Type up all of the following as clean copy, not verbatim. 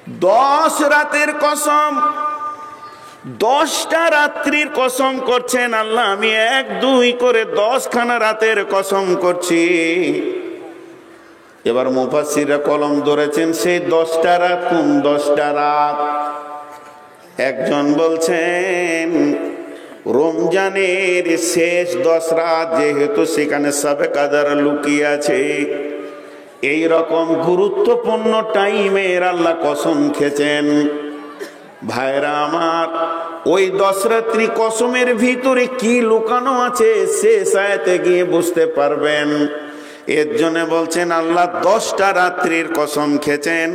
10 রাতের কসম, 10টা রাত্রির কসম করছেন আল্লাহ, আমি 1 2 করে 10খানা রাতের কসম করছি। এবার মুফাসসিররা কলম ধরেছেন সেই 10টা রাত কোন 10টা রাত। একজন বলছেন রমজানের শেষ 10 রাত, যেহেতু সেখানে সবে কাদার লুকিয়ে আছে, এই রকম গুরুত্বপূর্ণ টাইমের আল্লাহ কসম খেয়েছেন। ভাইরা আমার, ওই 10 রাত্রি কসমের ভিতরে কি লুকানো আছে শেষ আয়াতে গিয়ে বুঝতে পারবেন। এর জন্য বলছেন আল্লাহ 10টা রাত্রির কসম খেয়েছেন,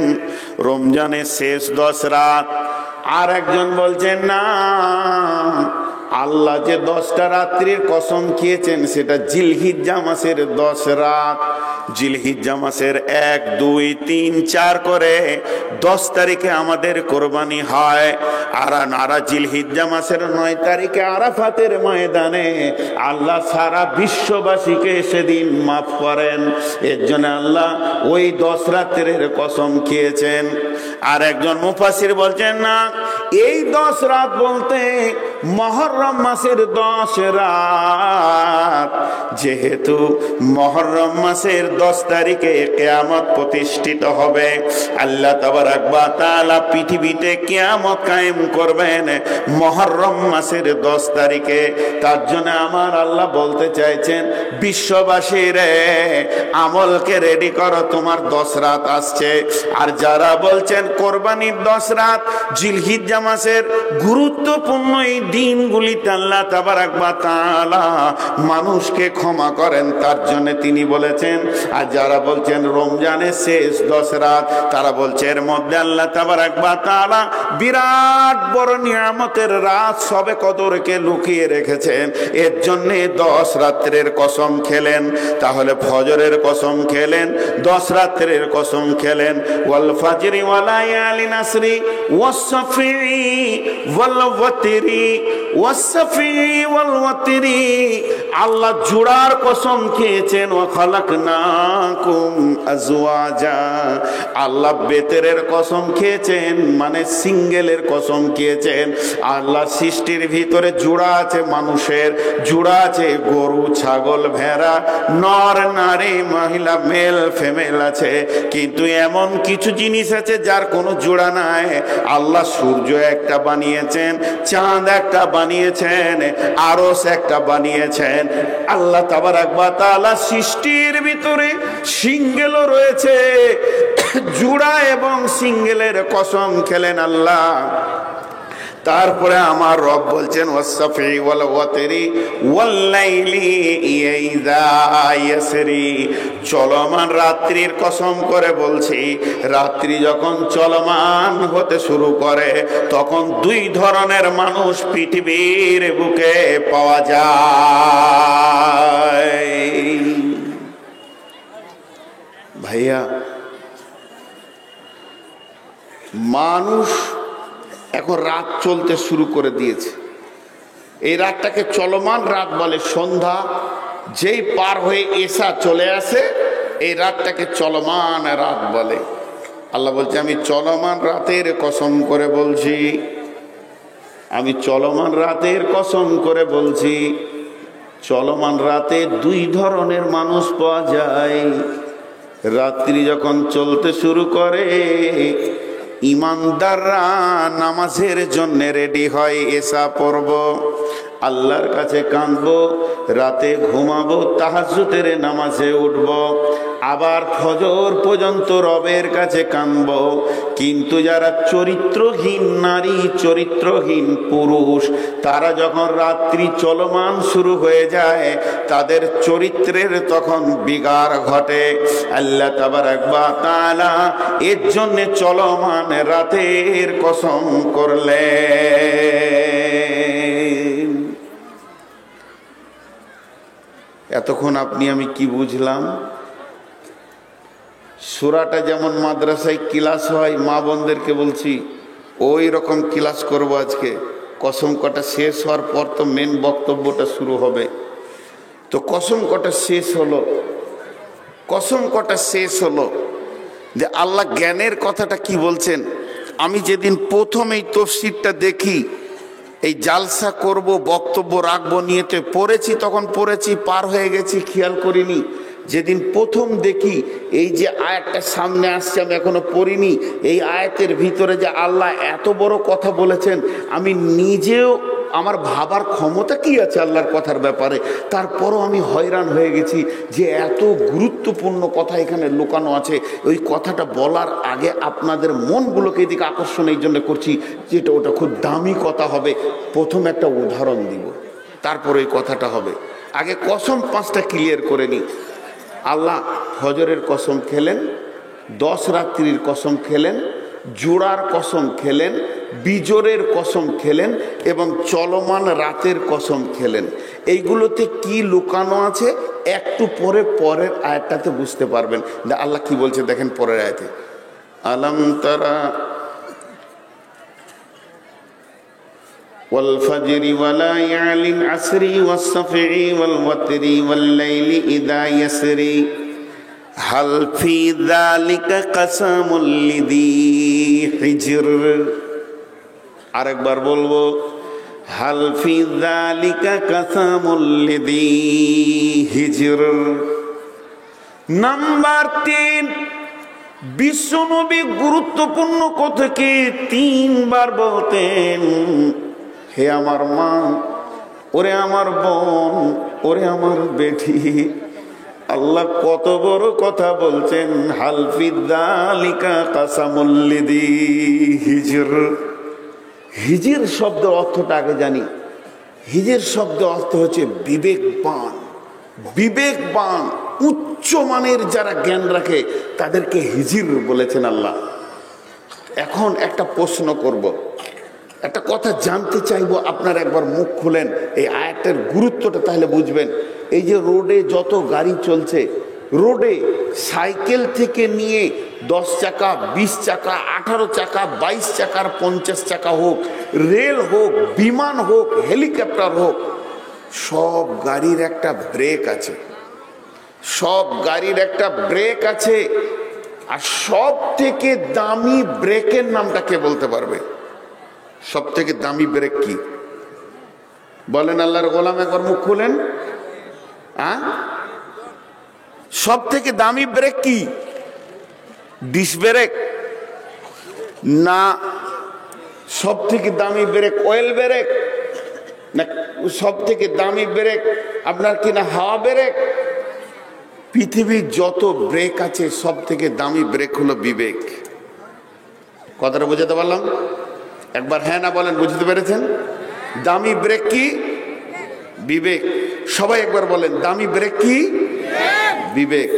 রমজানের শেষ 10 রাত। আর একজন বলছেন না, আল্লাহ যে 10টা রাত্রির কসম খেয়েছেন সেটা জিলহিজ্জা মাসের 10 রাত। জিলহিজ্জা মাসের 1 2 3 4 করে 10 তারিখে আমাদের কোরবানি হয়। আর জিলহিজ্জা মাসের 9 তারিখে আরাফাতের ময়দানে আল্লাহ সারা বিশ্ববাসীকে সেদিন মাফ করেন। এর জন্য আল্লাহ ওই 10 রাত্রের কসম খেয়েছেন। আর একজন মুফাসসির বলছেন না, এই 10 রাত বলতে মুহররম মাসের 10 রাত, যেহেতু মুহররম মাসের 10 তারিখে কিয়ামত প্রতিষ্ঠিত হবে। আল্লাহ তাবারাক ওয়া তাআলা পৃথিবীতে কিয়ামত কায়েম করবেন মুহররম মাসের 10 তারিখে। তার জন্য আমার আল্লাহ বলতে চাইছেন বিশ্ববাসীর আমলকে রেডি করো, তোমার 10 রাত আসছে। আর যারা বলছেন কোরবানির 10 রাত, জিলহিজ্জা মাসের গুরুত্বপূর্ণ এই দিনগুলিতে আল্লাহ তাবারাক ওয়া তাআলা মানুষকে ক্ষমা করেন, তার জন্য তিনি বলেছেন। আর যারা বলছেন রমজানের শেষ 10 রাত, তারা বলছে এর মধ্যে আল্লাহ তাবারাক ওয়া তাআলা বিরাট বড় নিয়ামতের রাত সবে কদরকে লুকিয়ে রেখেছেন, এর জন্য 10 রাত্রের কসম খেলেন। তাহলে ফজরের কসম খেলেন, 10 রাত্রের কসম খেলেন, ওয়াল ফাজরি ওয়া লায়ালিন আশরি ওয়াস শাফি ওয়াল ওয়াতরি ওয়াস শাফি ওয়াল ওয়াতরি। আল্লাহ জোড়ার কসম খেয়েছেন, ওয়া খালাকনাকুম আজওয়াজা। আল্লাহ বেতেরের কসম খেয়েছেন, মানে সিঙ্গেলের কসম খেয়েছেন। আল্লাহ সৃষ্টির ভিতরে জোড়া আছে, মানুষের জোড়া আছে, গরু ছাগল ভেড়া, নর নারী মহিলা মেল ফিমেল আছে, কিন্তু এমন কিছু জিনিস আছে যার কোনো জোড়া নাই। আল্লাহ সূর্য একটা বানিয়েছেন, চাঁদ একটা বানিয়েছেন, আরশ একটা বানিয়েছেন। আল্লাহ তাবারাক ওয়া তাআলা সৃষ্টির ভিতরে সিঙ্গেলও রয়েছে, জোড়া এবং সিঙ্গেলের কসম খেলেন আল্লাহ। তারপরে আমার রব বলছেন ওয়াসফি ওয়াল ওয়াতরি ওয়াল লাইলি ইযা ইয়াসরি। চলমান রাত্রির কসম করে বলছি, রাত্রি যখন চলমান হতে শুরু করে তখন 2 ধরনের মানুষ পৃথিবীর বুকে পাওয়া যায়। ভাইয়া, মানুষ এখন রাত চলতে শুরু করে দিয়েছে। এই রাতটাকে চলমান রাত বলে। সন্ধ্যা যেই পার হয়ে এসা চলে আসে, এই রাতটাকে চলমান রাত বলে। আল্লাহ বলছে আমি চলমান রাতের কসম করে বলছি, আমি চলমান রাতের কসম করে বলছি। চলমান রাতে 2 ধরনের মানুষ পাওয়া যায়। রাত্রি যখন চলতে শুরু করে, ইমানদাররা নামাজের জন্য রেডি হয়, এসা পড়ব, আল্লাহর কাছে কাঁদবো, রাতে ঘুমাবো, তাহাজ্জুদের নামাজে উঠব, আবার ফজর পর্যন্ত রবের কাছে কাঁদবো। কিন্তু যারা চরিত্রহীন নারী, চরিত্রহীন পুরুষ, তারা যখন রাত্রি চলমান শুরু হয়ে যায় তাদের চরিত্রের তখন বিগার ঘটে। আল্লাহ তাবারাক ওয়া তাআলা এর জন্য চলমান রাতের কসম করলেন। এতক্ষণ আপনি আমি কি বুঝলাম? সূরাটা যেমন মাদ্রাসায় ক্লাস হয়, মা বোনদেরকে বলছি ওই রকম ক্লাস করব আজকে। কসম কটা শেষ হওয়ার পর তো মেন বক্তব্যটা শুরু হবে। তো কসম কটা শেষ হলো, কসম কটা শেষ হলো যে আল্লাহ জ্ঞানের কথাটা কি বলছেন। আমি যেদিন প্রথম এই তফসিরটা দেখি, এই জালসা করব, বক্তব্য রাখবো নিয়েতে পড়েছি, তখন পড়েছি, পার হয়ে গেছি, খেয়াল করিনি। যেদিন প্রথম দেখি এই যে আয়াতটা সামনে আসছে, আমি এখনো পড়িনি, এই আয়াতের ভিতরে যে আল্লাহ এত বড় কথা বলেছেন, আমি নিজেও আমার ভাবার ক্ষমতা কি আছে আল্লাহর কথার ব্যাপারে, তারপরও আমি হয়রান হয়ে গেছি যে এত গুরুত্বপূর্ণ কথা এখানে লুকানো আছে। ওই কথাটা বলার আগে আপনাদের মনগুলোকে এদিকে আকর্ষণ এই জন্য করছি, যেটা ওটা খুব দামি কথা হবে। প্রথম একটা উদাহরণ দিব, তারপর ওই কথাটা হবে। আগে কসম 5টা ক্লিয়ার করে নিই। আল্লাহ ফজরের কসম খেলেন, 10 রাত্রির কসম খেলেন, জোড়ার কসম খেলেন, বিজোরের কসম খেলেন এবং চলমান রাতের কসম খেলেন। এইগুলোতে কি লুকানো আছে একটু পরের আয়াতটাতে বুঝতে পারবেন। আল্লাহ কি বলছে দেখেন পরের আয়াতে, আলাম তারা ওয়াল ফাজরি ওয়া লায়ালিন আসরি ওয়াস সাফি ওয়াল ওয়াতরি ওয়াল লাইলি ইযা ইয়াসরি হাল ফি যালিকা কাসামুল লিযি হিজর। আরেকবার বলবো, হাল ফি যালিকা কাসামুল লিযি হিজর। নাম্বার 3, বিশ্বনবী গুরুত্বপূর্ণ কথাকে 3 বার বলতেন, হে আমার মা, ওরে আমার বোন, ওরে আমার বেটি। আল্লাহ কত বড় কথা বলছেন, হাল ফি যালিকা কাসামুল লিযি হিজর। হিজর শব্দ অর্থটা আগে জানি। হিজর শব্দ অর্থ হচ্ছে বিবেকবান। বিবেকবান, উচ্চ মানের যারা জ্ঞান রাখে তাদেরকে হিজর বলেছেন আল্লাহ। এখন একটা প্রশ্ন করব, একটা কথা জানতে চাইবো, আপনারা একবার মুখ খুলেন, এই আয়াতের গুরুত্বটা তাহলে বুঝবেন। এই যে রোডে যত গাড়ি চলছে, রোডে সাইকেল থেকে নিয়ে 10 চাকা, 20 চাকা, 18 চাকা, 22 চাকার 50 চাকা হোক, রেল হোক, বিমান হোক, হেলিকপ্টার হোক, সব গাড়ির একটা ব্রেক আছে। সব গাড়ির একটা ব্রেক আছে। আর সব থেকে দামি ব্রেকের নামটা কে বলতে পারবে? সব থেকে দামি ব্রেক কি বলেন? আল্লাহর গোলাম একবার মুখ খুলেন। সব থেকে দামি ব্রেক কি? ডিস ব্রেক না? সব থেকে দামি ব্রেক অয়েল ব্রেক না? সব থেকে দামি ব্রেক আপনার কিনা হাওয়া ব্রেক? পৃথিবীর যত ব্রেক আছে সব থেকে দামি ব্রেক হলো বিবেক। কথাটা বুঝাতে পারলাম? একবার হ্যাঁ না বলেন, বুঝতে পেরেছেন? দামি ব্রেক কি? বিবেক। সবাই একবার বলেন, দামি ব্রেক কি? বিবেক।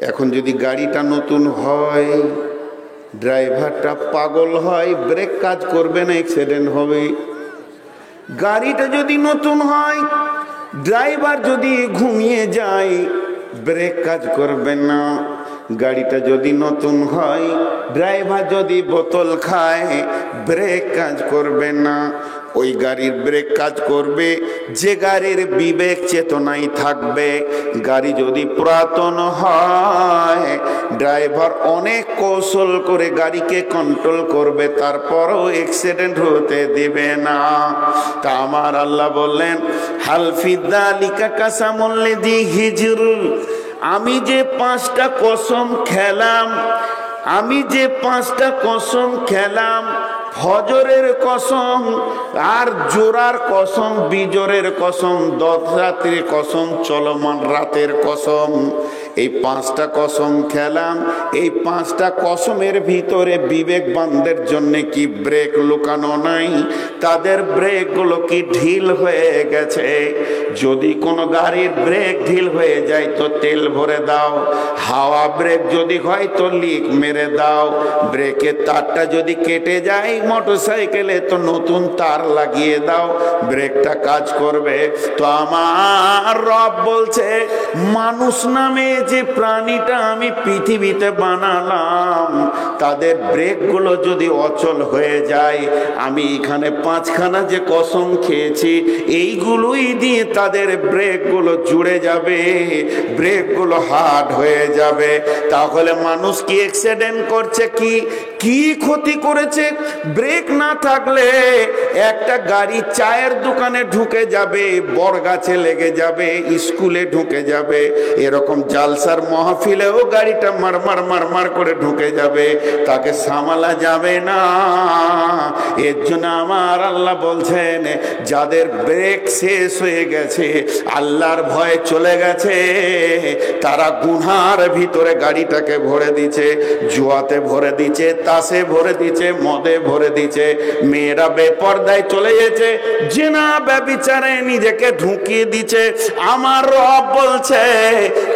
এখন যদি গাড়িটা নতুন হয়, ড্রাইভারটা পাগল হয়, ব্রেক কাজ করবে না, অ্যাক্সিডেন্ট হবে। গাড়িটা যদি নতুন হয়, ড্রাইভার যদি ঘুমিয়ে যায়, ব্রেক কাজ করবে না। গাড়িটা যদি নতুন হয়, ড্রাইভার যদি বোতল খায়, ব্রেক কাজ করবে না। ওই গাড়ির ব্রেক কাজ করবে যে গাড়ির বিবেক চেতনাই থাকবে। গাড়ি যদি পুরাতন হয়, ড্রাইভার অনেক কৌশল করে গাড়িকে কন্ট্রোল করবে, তারপরও অ্যাক্সিডেন্ট হতে দিবে না। তা আমার আল্লাহ বললেন, হাল ফি যালিকা কাসামুল লিযি হিজর। আমি যে 5টা কসম খেলাম, আমি যে 5টা কসম খেলাম, ফজরের কসম আর জোড়ার কসম, বিজোরের কসম, 10 রাত্রির কসম, চলমান রাতের কসম, এই 5টা কসম খেলাম। এই 5টা কসমের ভিতরে বিবেকবানদের জন্য কি ব্রেক লুকানো নাই? তাদের ব্রেকগুলো কি ঢিল হয়ে গেছে? যদি কোনো গাড়ির ব্রেক ঢিল হয়ে যায় তো তেল ভরে দাও। হাওয়া ব্রেক যদি হয় তো লিক মেরে দাও। ব্রেকের তারটা যদি কেটে যায় মোটরসাইকেলে তো নতুন তার লাগিয়ে দাও, ব্রেকটা কাজ করবে। তো আমার রব বলছে, মানুষ নামে যে প্রাণীটা আমি পৃথিবীতে বানালাম, তাদের ব্রেকগুলো যদি অচল হয়ে যায়, আমি এখানে 5খানা যে কসম খেয়েছি, এইগুলোই দিয়ে তাদের ব্রেকগুলো জুড়ে যাবে, ব্রেকগুলো হার্ড হয়ে যাবে। তাহলে মানুষ কি অ্যাক্সিডেন্ট করছে কি কি ক্ষতি করেছে? ব্রেক না থাকলে একটা গাড়ি চায়ের দোকানে ঢুকে যাবে, বড় গাছে লেগে যাবে, স্কুলে ঢুকে যাবে, এরকম জালসার মাহফিলেও গাড়িটা মারমার মারমার করে ঢুকে যাবে, তাকে সামালা যাবে না। এর জন্য আমার আল্লাহ বলছেন, যাদের ব্রেক শেষ হয়ে গেছে, আল্লাহর ভয়ে চলে গেছে, তারা গুনার ভিতরে গাড়িটাকে ভরে দিচ্ছে, জুয়াতে ভরে দিচ্ছে, তাসে ভরে দিচ্ছে, মদে ভরে দিচ্ছে, মেয়েরা বেপরদায় চলে গেছে, জিনা ব্যভিচারে নিজেকে ঢুকিয়ে দিচ্ছে। আমার রব বলছে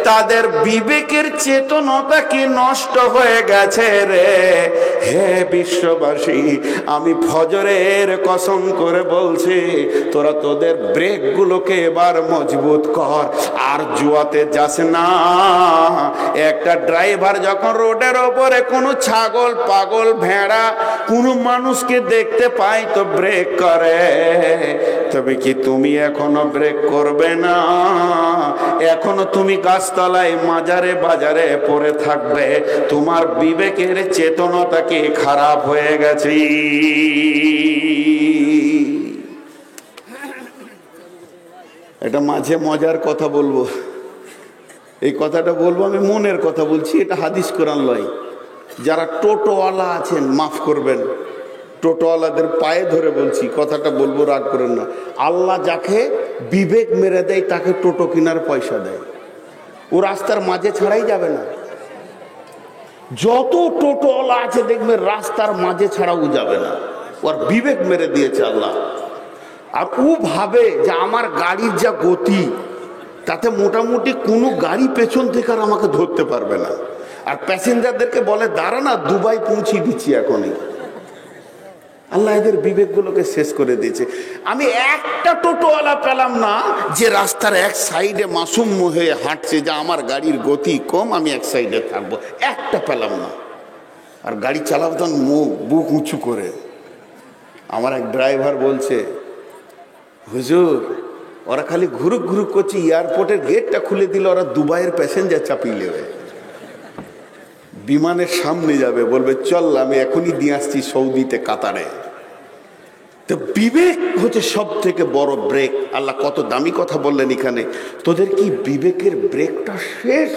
তাদের বিবেকের চেতনতা কি নষ্ট হয়ে গেছে রে। হে বিশ্ববাসী, আমি ফজরের কসম করে বলছি, তোরা তোদের ব্রেক গুলোকে এবার মজবুত কর, আর জুয়াতে যাস না। একটা ড্রাইভার যখন রোডের ওপরে কোনো ছাগল, পাগল, ভেড়া কোনো মানুষকে দেখতে পায় তো ব্রেক করে, তবে কি তুমি এখনো ব্রেক করবে না? এখনো তুমি গাছতলায় মাজারে বাজারে পড়ে থাকবে? তোমার বিবেকের চেতনতা কি খারাপ হয়ে গেছে? এটা মাঝে মজার কথা বলবো, এই কথাটা বলবো, আমি মনের কথা বলছি, এটা হাদিস কোরআন লয়। যারা টোটোওয়ালা আছেন মাফ করবেন, টোটোওয়ালাদের পায়ে ধরে বলছি, কথাটা বলবো, রাগ করেন না। আল্লাহ যাকে বিবেক মেরে দেয় তাকে টোটো কেনার পয়সা দেয়, ও রাস্তার মাঝে ছাড়াই যাবে না। যত টোটোওয়ালা আছে দেখবে রাস্তার মাঝে ছাড়াও যাবে না, ওর বিবেক মেরে দিয়েছে আল্লাহ। আর ও ভাবে যে আমার গাড়ির যা গতি, তাতে মোটামুটি কোনো গাড়ি পেছন থেকে আর আমাকে ধরতে পারবে না। আর প্যাসেঞ্জারদেরকে বলে দাঁড়া না, দুবাই পৌঁছে দিচ্ছি এখনই। আল্লাহ এদের বিবেকগুলোকে শেষ করে দিয়েছে। আমি একটা টোটোওয়ালা পেলাম না যে রাস্তার এক সাইডে মাসুম হয়ে হাঁটছে, যে আমার গাড়ির গতি কম, আমি এক সাইডে থাকবো, একটা পেলাম না। আর গাড়ি চালাবো তখন বুক উঁচু করে। আমার এক ড্রাইভার বলছে, হুজুর ওরা খালি ঘুরুক ঘুরুক করছে, এয়ারপোর্টের গেটটা খুলে দিলে ওরা দুবাইয়ের প্যাসেঞ্জার চাপিয়ে নেবে, বিমানের সামনে যাবে, বলবে চল আমি এখনই দিয়ে আসছি সৌদিতে, কাতারে। তো বিবেক হচ্ছে সব থেকে বড় ব্রেক। আল্লাহ কত দামি কথা বললেন এখানে, তোদের কি বিবেকের ব্রেকটা শেষ?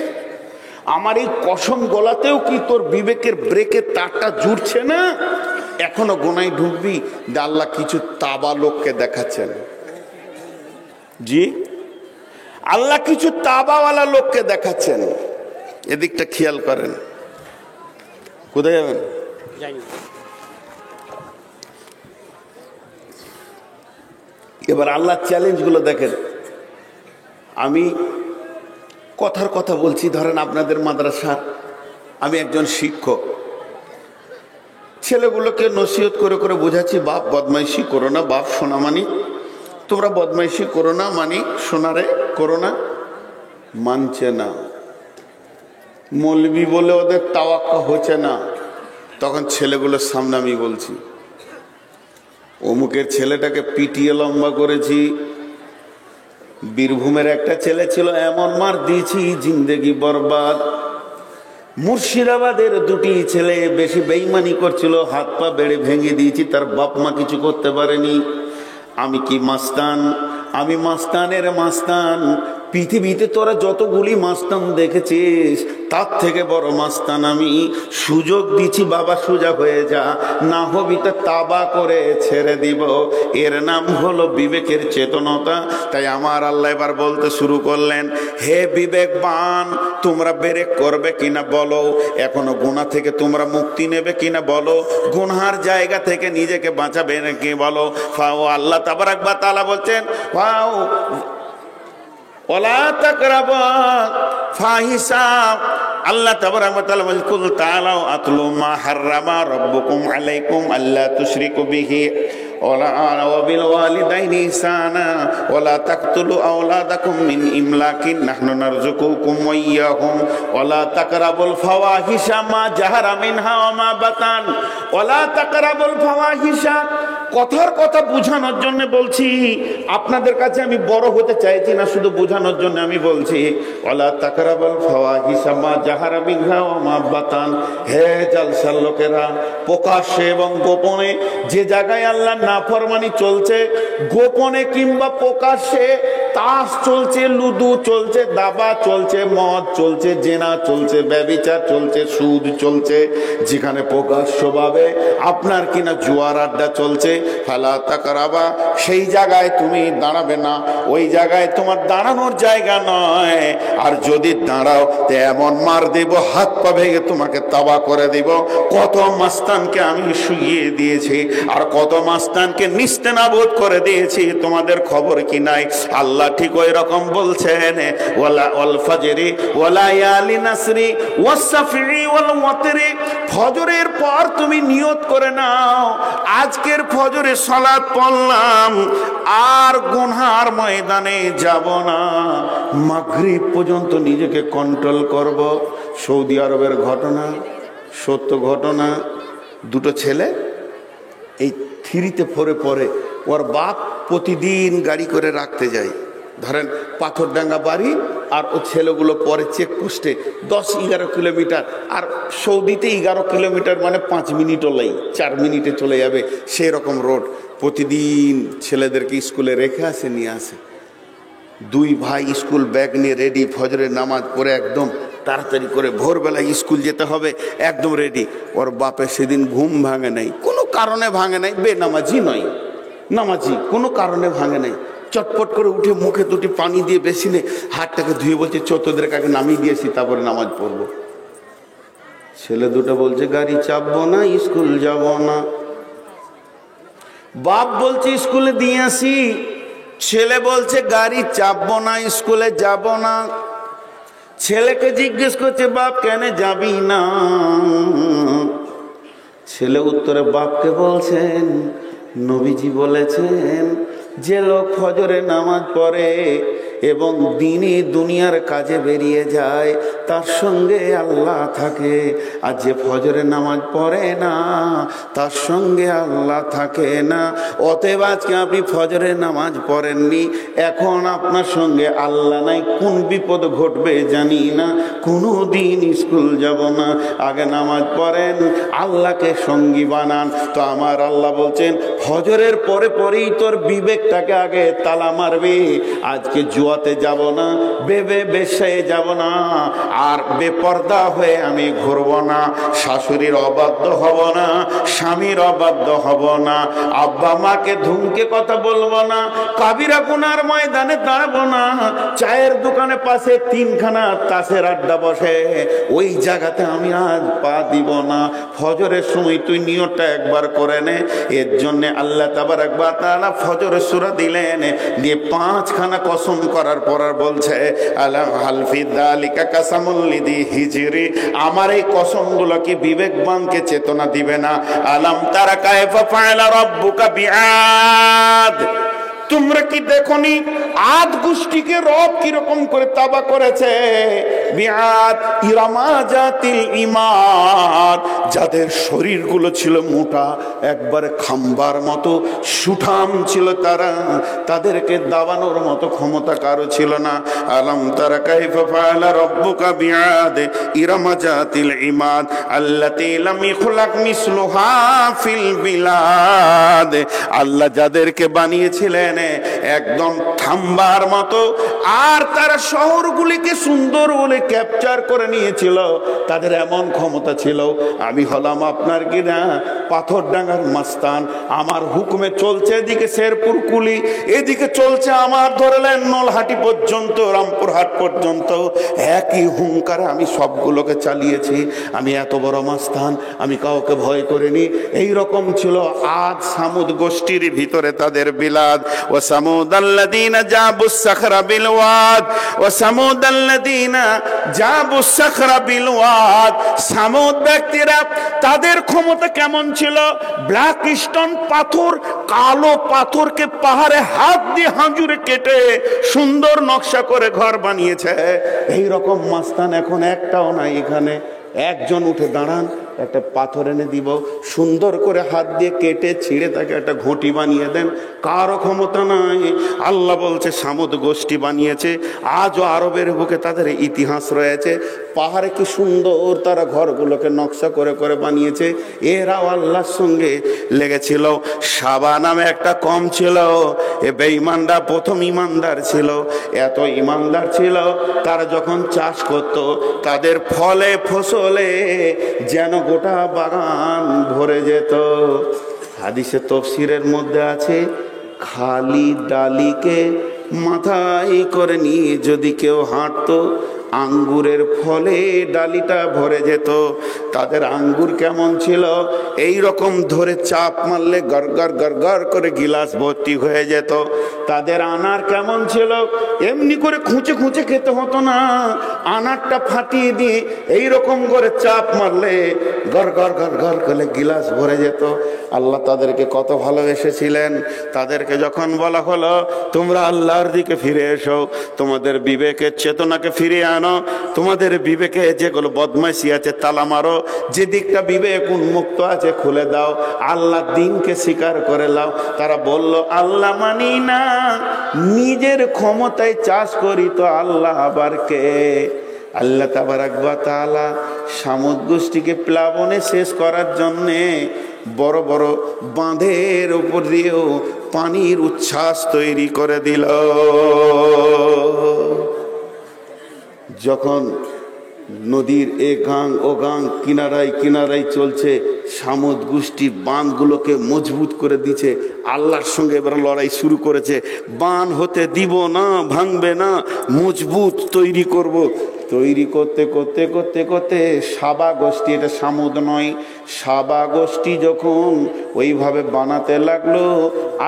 আমার এই কসম গলাতেও কি তোর বিবেকের ব্রেকের তারটা জুড়ছে না? এখনো গোনায় ঢুকবি? আল্লাহ কিছু তাবা লোককে দেখাচ্ছেন, জি আল্লাহ কিছু তাবাওয়ালা লোককে দেখাচ্ছেন, এদিকটা খেয়াল করেন। কোথায় যাবেন? এবার আল্লাহ চ্যালেঞ্জ গুলো দেখেন। আমি কথার কথা বলছি, ধরেন আপনাদের মাদ্রাসার আমি একজন শিক্ষক, ছেলেগুলোকে নসিহত করে করে বোঝাচ্ছি, বাপ বদমাইশি করো না, বাপ সোনা মানি, তোমরা বদমাইশি করো না, মানি সোনারে করো না, মানছে না। মৌলবি বলে ওদের তাওয়াক্কা হচ্ছে না। তখন ছেলেগুলোর সামনে আমি বলছি, অমুকের ছেলেটাকে পিটিয়ে লম্বা করেছি, বীরভূমের একটা ছেলে ছিল, এমন মার দিয়েছি জিন্দেগি বরবাদ। মুর্শিদাবাদের দুটি ছেলে বেশি বেইমানি করছিল, হাত পা বেড়ে ভেঙে দিয়েছি, তার বাপ মা কিছু করতে পারেনি। আমি কি মাস্তান? আমি মাস্তানের মাস্তান। পৃথিবীতে তোরা যতগুলি মাস্তান দেখেছিস তার থেকে বড় মাস্তান আমি। সুযোগ দিচ্ছি বাবা, সোজা হয়ে যা, না হবি তা তাবা করে ছেড়ে দিব। এর নাম হলো বিবেকের চেতনতা। তাই আমার আল্লাহ এবার বলতে শুরু করলেন, হে বিবেকবান, তোমরা ব্রেক করবে কিনা বলো, এখনো গুনাহ থেকে তোমরা মুক্তি নেবে কিনা বলো, গুনহার জায়গা থেকে নিজেকে বাঁচাবে নাকি বলো। ফাও আল্লাহ তাবারাক ওয়া তাআলা বলছেন, ফাও ওয়ালা তাকরাবু ফাহিশা। আল্লাহ তাবারাক ওয়া তাআলা বলেন, কুল তাআলাউ আতলু মা হাররামা রাব্বুকুম আলাইকুম আল্লা তুশরিকু বিহি ওয়া বিল ওয়ালিদাইনি ইহসানা ওয়ালা তাকতুলু আওলাদাকুম মিন ইমলাকিন নাহনু নারযুকুকুম ওয়া ইয়্যাহুম ওয়ালা তাকরাবুল ফাওয়াহিশা মা জাহারা মিনহা ওয়া মা বাতান ওয়ালা তাকরাবুল ফাওয়াহিশা। কথার কথা বোঝানোর জন্য বলছি, আপনাদের কাছে আমি বড় হতে চাইছি না, শুধু বোঝানোর জন্য আমি বলছি। ওয়ালা তাকরাবাল ফাওয়াহিশা মা জাহারা বিহা ওয়া মা বাতান। হে জালসার লোকেরা, প্রকাশ্যে এবং গোপনে যে জায়গায় আল্লাহর নাফরমানি চলছে, গোপনে কিংবা প্রকাশ্যে তাস চলছে, লুডু চলছে, দাবা চলছে, মদ চলছে, জেনা চলছে, ব্যভিচার চলছে, সুদ চলছে, যেখানে প্রকাশ্যভাবে আপনার কিনা জুয়ার আড্ডা চলছে, ফালা তাকরাবা, সেই জায়গায় তুমি দাঁড়াবে না, ওই জায়গায় তোমার দাঁড়ানোর জায়গা নয়। আর যদি দাঁড়াও তো এমন মার দেব, হাত পা ভেঙে তোমাকে তাবা করে দেব। কত মাস্তানকে আমি শুইয়ে দিয়েছি, আর কত মাস্তানকে নিস্তেনাবুদ করে দিয়েছি, তোমাদের খবর কি নাই? আল্লাহ ঠিক ওই রকম বলছেন, ওয়ালা ওয়াল ফাজরি ওয়ালা ইয়ালি নাসরি ওয়াসফি ওয়াল ওয়াতরি। ফজরের পর তুমি নিয়ত করে নাও, আজকের ফজরে সালাত পড়লাম, আর গুনহার ময়দানে যাব না, মাগরিব পর্যন্ত নিজেকে কন্ট্রোল করব। সৌদি আরবের ঘটনা, সত্য ঘটনা। দুটো ছেলে এই 3-তে পড়ে ওর বাপ প্রতিদিন গাড়ি করে রাখতে যায়। ধরেন পাথরডাঙ্গা বাড়ি, আর ও ছেলেগুলো পরে চেকপোস্টে 10-11 কিলোমিটার, আর সৌদিতে 11 কিলোমিটার মানে 5 মিনিটও লাই, 4 মিনিটে চলে যাবে, সেরকম রোড। প্রতিদিন ছেলেদেরকে স্কুলে রেখে আসে, নিয়ে আসে। দুই ভাই স্কুল ব্যাগ নিয়ে রেডি, ফজরের নামাজ পড়ে একদম তাড়াতাড়ি করে ভোরবেলায় স্কুল যেতে হবে, একদম রেডি। ওর বাপের সেদিন ঘুম ভাঙে নাই, কোনো কারণে ভাঙে নাই, বেনামাজি নয়, নামাজি, কোনো কারণে ভাঙে নাই। চটপট করে উঠে মুখে দুটি পানি দিয়ে বেশি নে, হাতটাকে ধুয়ে বলছে চোদ্দদের কাকে নামিয়ে দিয়েছি, তারপরে নামাজ পড়বো। ছেলে দুটো বলছে গাড়ি চাপবো না, স্কুল যাব না। বাপ বলছে স্কুলে দিয়ে আসি, ছেলে বলছে গাড়ি চাপবো না, স্কুলে যাব না। ছেলেকে জিজ্ঞেস করছে বাপ কেন যাবি না? ছেলে উত্তরে বাপকে বলছেন, নবীজি বলেছেন যে লোক ফজরে নামাজ পড়ে এবং দিনে দুনিয়ার কাজে বেরিয়ে যায়, তার সঙ্গে আল্লাহ থাকে। আর যে ফজরে নামাজ পড়ে না, তার সঙ্গে আল্লাহ থাকে না। অতএব আজকে আপনি ফজরে নামাজ পড়েননি, এখন আপনার সঙ্গে আল্লাহ নাই, কোন বিপদ ঘটবে জানি না, কোনো দিন স্কুল যাব না। আগে নামাজ পড়েন, আল্লাহকে সঙ্গী বানান। তো আমার আল্লাহ বলছেন ফজরের পরে পরেই তোর বিবেকটাকে আগে তালা মারবি। আজকে জুয়াতে যাব না, বেশ্যায় যাব না, আর বেপর্দা হয়ে আমি ঘুরব না, শাশুড়ির অবাধ্য হব না, স্বামীর অবাধ্য হব না, আব্বা মাকে ধুমকে কথা বলবো না, কাবিরা গুনার ময়দানে দাঁড়াবো না। চায়ের দোকানে পাশে 3খানা তাসের আড্ডা বসে, ওই জায়গাতে আমি আজ পা দিব না। ফজরের সময় তুই নিয়তটা একবার করে নে। এর জন্য আল্লাহ তাবারাক ওয়া তাআলা ফজরের সূরা দিলেন, দিয়ে 5খানা কসম করার পর বলছে আলাম হালফি যালিকা কাসামুল লিদি হিজরি। আমার এই কসমগুলো কি বিবেকবানকে চেতনা দিবে না? আলাম তারা কায়ফা ফাআলা রাব্বুকা বিআদ। তোমরা কি দেখনি আদ গোষ্ঠীকে রব কিরকম করে তাবা করেছে? বিআদ ইরামা জাতিল ইমাদ, যাদের শরীরগুলো ছিল মোটা, একবারে খাম্বার মতো সুঠাম ছিল, তাদেরকে দাবানোর মতো ক্ষমতা কারো ছিল না। আলাম তারা কাইফা ফাআলা রাব্বুকা বিআদ ইরামা জাতিল ইমাদ আল্লাতী লাম ইখলাক মিসলুহা ফিল বিলাদ। আল্লাহ যাদেরকে বানিয়েছিলেন একদম থাম্বার মতো, আর তারা শহরগুলিকে সুন্দর বলে ক্যাপচার করে নিয়েছিল, তাদের এমন ক্ষমতা ছিল। আমি হলাম আপনার কিনা পাথরডাঙ্গার মাস্তান, আমার হুকুমে চলছে এদিকে শেরপুর কুলি, এদিকে চলছে আমার ধরলেন নলহাটি পর্যন্ত, রামপুরহাট পর্যন্ত, একই হুঙ্কারে আমি সবগুলোকে চালিয়েছি। আমি এত বড় মাস্তান, আমি কাউকে ভয় করিনি। এই রকম ছিল আদ সামুদ গোষ্ঠীর ভিতরে তাদের বিলাদ। ও সামুদ আল্লাযীনা জাবুস সাখরা বিল ওয়াদ, ও সামুদ আল্লাযীনা জাবুস সাখরা বিল ওয়াদ। সামুদ ব্যক্তিরা তাদের ক্ষমতা কেমন ছিল? ব্ল্যাক স্টোন পাথর, কালো পাথরকে পাহাড়ে হাত দিয়ে হাঁজুরে কেটে সুন্দর নকশা করে ঘর বানিয়েছে। এই রকম মাস্তান এখন একটাও নাই এখানে। একজন উঠে দাঁড়ান, একটা পাথর এনে দিব, সুন্দর করে হাত দিয়ে কেটে ছিঁড়ে তাকে একটা ঘটি বানিয়ে দেন। কারো ক্ষমতা নাই। আল্লাহ বলছে সামুদ গোষ্ঠী বানিয়েছে, আজও আরবের বুকে তাদের ইতিহাস রয়েছে। পাহাড়ে কি সুন্দর তারা ঘরগুলোকে নকশা করে করে বানিয়েছে। এরাও আল্লাহর সঙ্গে লেগেছিল। সাবা নামে একটা কম ছিল, এ বেঈমানরা প্রথম ইমানদার ছিল। এত ইমানদার ছিল, তারা যখন চাষ করত তাদের ফলে ফসলে যেন গোটা বাগান ভরে যেত। হাদিসে তফসিরের মধ্যে আছে, খালি ডালিকে মাথায় করে নিয়ে যদি কেউ হাঁটতো, আঙ্গুরের ফলে ডালিটা ভরে যেত। তাদের আঙ্গুর কেমন ছিল, এই রকম ধরে চাপ মারলে গড়গড় গড়গড় করে গিলাস ভর্তি হয়ে যেত। তাদের আনার কেমন ছিল, এমনি করে খুঁচে খুঁচে খেতে হতো না, আনারটা ফাটিয়ে দিয়ে এই রকম করে চাপ মারলে গড়গড় গড়গড় করে গিলাস ভরে যেত। আল্লাহ তাদেরকে কত ভালোবেসেছিলেন। তাদেরকে যখন বলা হলো তোমরা আল্লাহর দিকে ফিরে এসো, তোমাদের বিবেকের চেতনাকে ফিরে আনো, তোমাদের বিবেকে যেগুলো বদমাইশি আছে তালা মারো, যে দিকটা বিবেক উন্মুক্ত আছে খুলে দাও, আল্লাহ দিনকে স্বীকার করে নাও। তারা বলল আল্লাহ মানি না, নিজের ক্ষমতায় চাষ করি তো আল্লাহ আবার কে? আল্লাহ তাবারাক ওয়া তাআলা সামুদ গোষ্ঠীকে প্লাবনে শেষ করার জন্যে বড় বড় বাঁধের উপর দিয়েও পানির উচ্ছ্বাস তৈরি করে দিল। যখন নদীর এ গাং ও গাং কিনারায় কিনারায় চলছে, সামুদ গোষ্ঠী বাঁধগুলোকে মজবুত করে দিচ্ছে। আল্লাহর সঙ্গে এবার লড়াই শুরু করেছে, বাঁধ হতে দিব না, ভাঙবে না, মজবুত তৈরি করব। তৈরি করতে করতে করতে করতে সাবা গোষ্ঠী, এটা সামুদ নয়, সাবা গোষ্ঠী যখন ওইভাবে বানাতে লাগলো,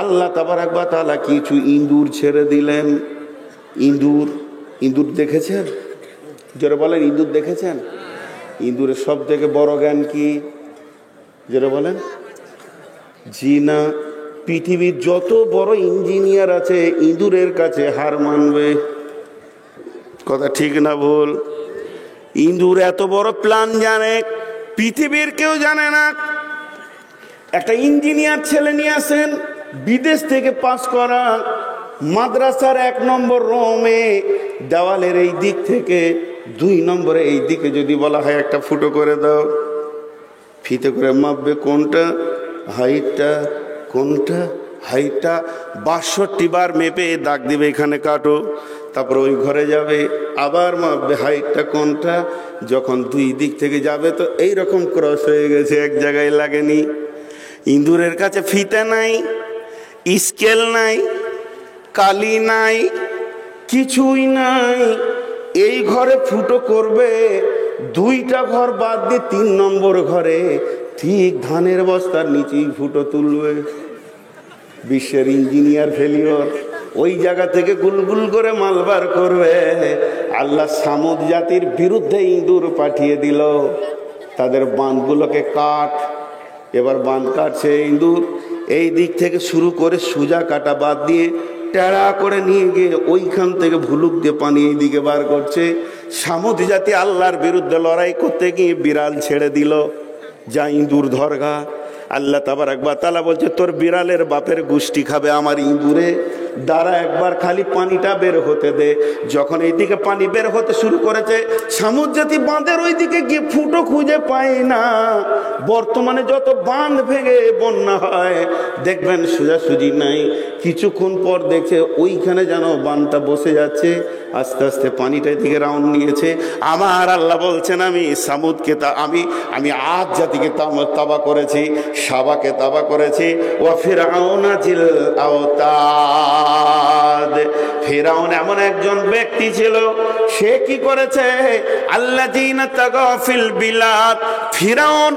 আল্লাহ তাবারাক ওয়া তাআলা কিছু ইঁদুর ছেড়ে দিলেন। ইঁদুর, ইঁদুর দেখেছেন? যারা বলেন ইঁদুর দেখেছেন? ইঁদুরের সব থেকে বড় জ্ঞান কি? যারা বলেন জি না। পৃথিবীর যত বড় ইঞ্জিনিয়ার আছে ইঁদুরের কাছে হার মানবে। কথা ঠিক না ভুল? ইঁদুর এত বড় প্ল্যান জানে, পৃথিবীর কেউ জানে না। একটা ইঞ্জিনিয়ার ছেলে নিয়ে আসেন, বিদেশ থেকে পাস করা, মাদ্রাসার 1 নম্বর রোমে দেওয়ালের এই দিক থেকে 2 নম্বরে এই দিকে যদি বলা হয় একটা ফুটো করে দাও, ফিতে করে মাপবে কোনটা হাইটটা, কোনটা হাইটটা, 62 বার মেপে দাগ দিবে এখানে কাটো, তারপর ওই ঘরে যাবে আবার মাপবে হাইটটা কোনটা। যখন 2 দিক থেকে যাবে তো এই রকম ক্রস হয়ে গেছে, এক জায়গায় লাগেনি। ইঁদুরের কাছে ফিতে নাই, স্কেল নাই, কালি নাই, কিছুই নাই। এই ঘরে ফুটো করবে, 2টা ঘর বাদ দিয়ে 3 নম্বর ঘরে ঠিক ধানের বস্তার নিচেই ফুটো তুলবে। বিশ্বের ইঞ্জিনিয়ার ফেলিওর, ওই জায়গা থেকে গুলগুল করে মালবার করবে। আল্লাহ সামুদ জাতির বিরুদ্ধে ইঁদুর পাঠিয়ে দিল, তাদের বাঁধগুলোকে কাট। এবার বাঁধ কাটছে ইঁদুর, এই দিক থেকে শুরু করে সুজা কাটা বাদ দিয়ে টেরা করে নিয়ে গিয়ে ওইখান থেকে ভুলুক দিয়ে পানি এই দিকে বার করছে। সামুদ জাতি আল্লাহর বিরুদ্ধে লড়াই করতে গিয়ে বিড়াল ছেড়ে দিল, যা ইঁদুর ধরগা। আল্লাহ তাবারাক ওয়া তাআলা বলছে তোর বিড়ালের বাপের গোষ্ঠী খাবে আমার ইঁদুরে, দ্বারা একবার খালি পানিটা বের হতে দে। যখন এইদিকে পানি বের হতে শুরু করেছে, সামুদ জাতি বাঁধের ওই দিকে গিয়ে ফুটো খুঁজে পায় না। বর্তমানে যত বাঁধ ভেঙে বন্যা হয় দেখবেন সোজাসুজি নাই, কিছুক্ষণ পর দেখছে ওইখানে যেন বাঁধটা বসে যাচ্ছে, আস্তে আস্তে পানিটা এদিকে রাউন্ড নিয়েছে। আমার আল্লাহ বলছেন আমি সামুদকে আমি আদ জাতিকে তাবা করেছি, সাবাকে তাবা করেছি। ওয়া ফিরআউনা জিল আওতাদ, ফিরআউন এমন একজন ব্যক্তি ছিল, সে কি করেছে? আল্লাযীনা তাগাউ ফিল বিলাদ, ফিরআউন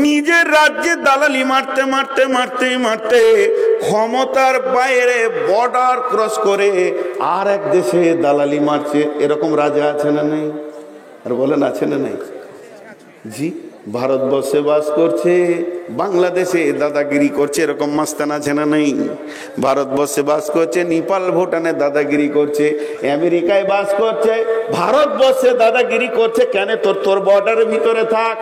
নিজের রাজ্যে দালালি মারতে মারতে মারতে মারতে ক্ষমতার বাইরে বর্ডার ক্রস করে আর এক দেশে দালালি মারছে। এরকম রাজা আছে না নেই? আর বলেন আছে না নেই? জি, ভারতবর্ষে বাস করছে, বাংলাদেশে দাদাগিরি করছে, এরকম মাস্তান আছে না নেই? ভারতবর্ষে বাস করছে, নেপাল ভুটানে দাদাগিরি করছে, আমেরিকায় বাস করছে, ভারতবর্ষে দাদাগিরি করছে। কেন? তোর বর্ডারের ভিতরে থাক,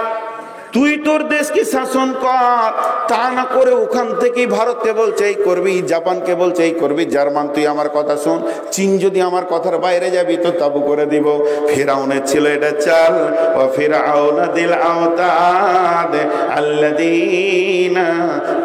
তুই তোর দেশকে শাসন কর, তা না করে ওখান থেকেই ভারতকে বলছে এই করবি, জাপানকে বলছে এই করবি, জার্মান তুই আমার কথা শোন, চীন যদি আমার কথার বাইরে যাবি তো তাবু করে দিব। ফিরআউনের ছিল এটা চাল, ও ফিরআউনা দিল আওতাদ আল্লাযীনা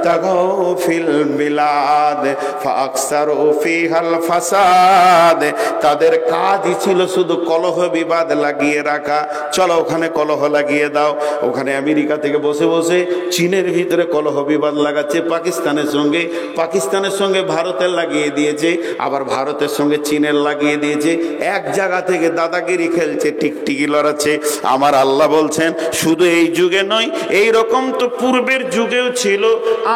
তাগাউ ফিল বিলাদ ফাকসারু ফিহাল ফাসাদ। তাদের কাজই ছিল শুধু কলহ বিবাদ লাগিয়ে রাখা। চলো ওখানে কলহ লাগিয়ে দাও। ওখানে আমেরিকা থেকে বসে বসে চীনের ভিতরে কলহ বিবাদ লাগাচ্ছে পাকিস্তানের সঙ্গে ভারতের লাগিয়ে দিয়েছে, আবার ভারতের সঙ্গে চীনের লাগিয়ে দিয়েছে। এক জায়গা থেকে দাদাগিরি খেলছে, টিকটিকি লড়াচ্ছে। আমার আল্লাহ বলছেন শুধু এই যুগে নয়, এই রকম তো পূর্বের যুগেও ছিল।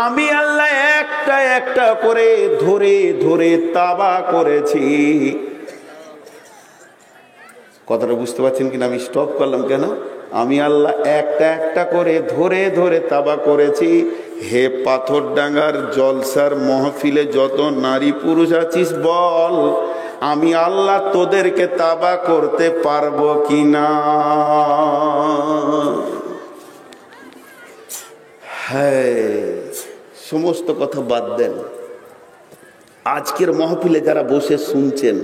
আমি আল্লাহ একটা একটা করে ধরে ধরে তাবা করেছি। কথাটা বুঝতে পারছেন কিনা? আমি স্টপ করলাম কেন? আমি আল্লাহ একটা একটা করে ধরে ধরে তাবা করেছি। হে পাথরডাঙ্গার জলসার মহফিলে যত নারী পুরুষ আছিস বল, আমি আল্লাহ তোদেরকে তাবা করতে পারবো কিনা? হ্যাঁ, সমস্ত কথা বাদ দেন। আজকের মহফিলে যারা বসে শুনছেন,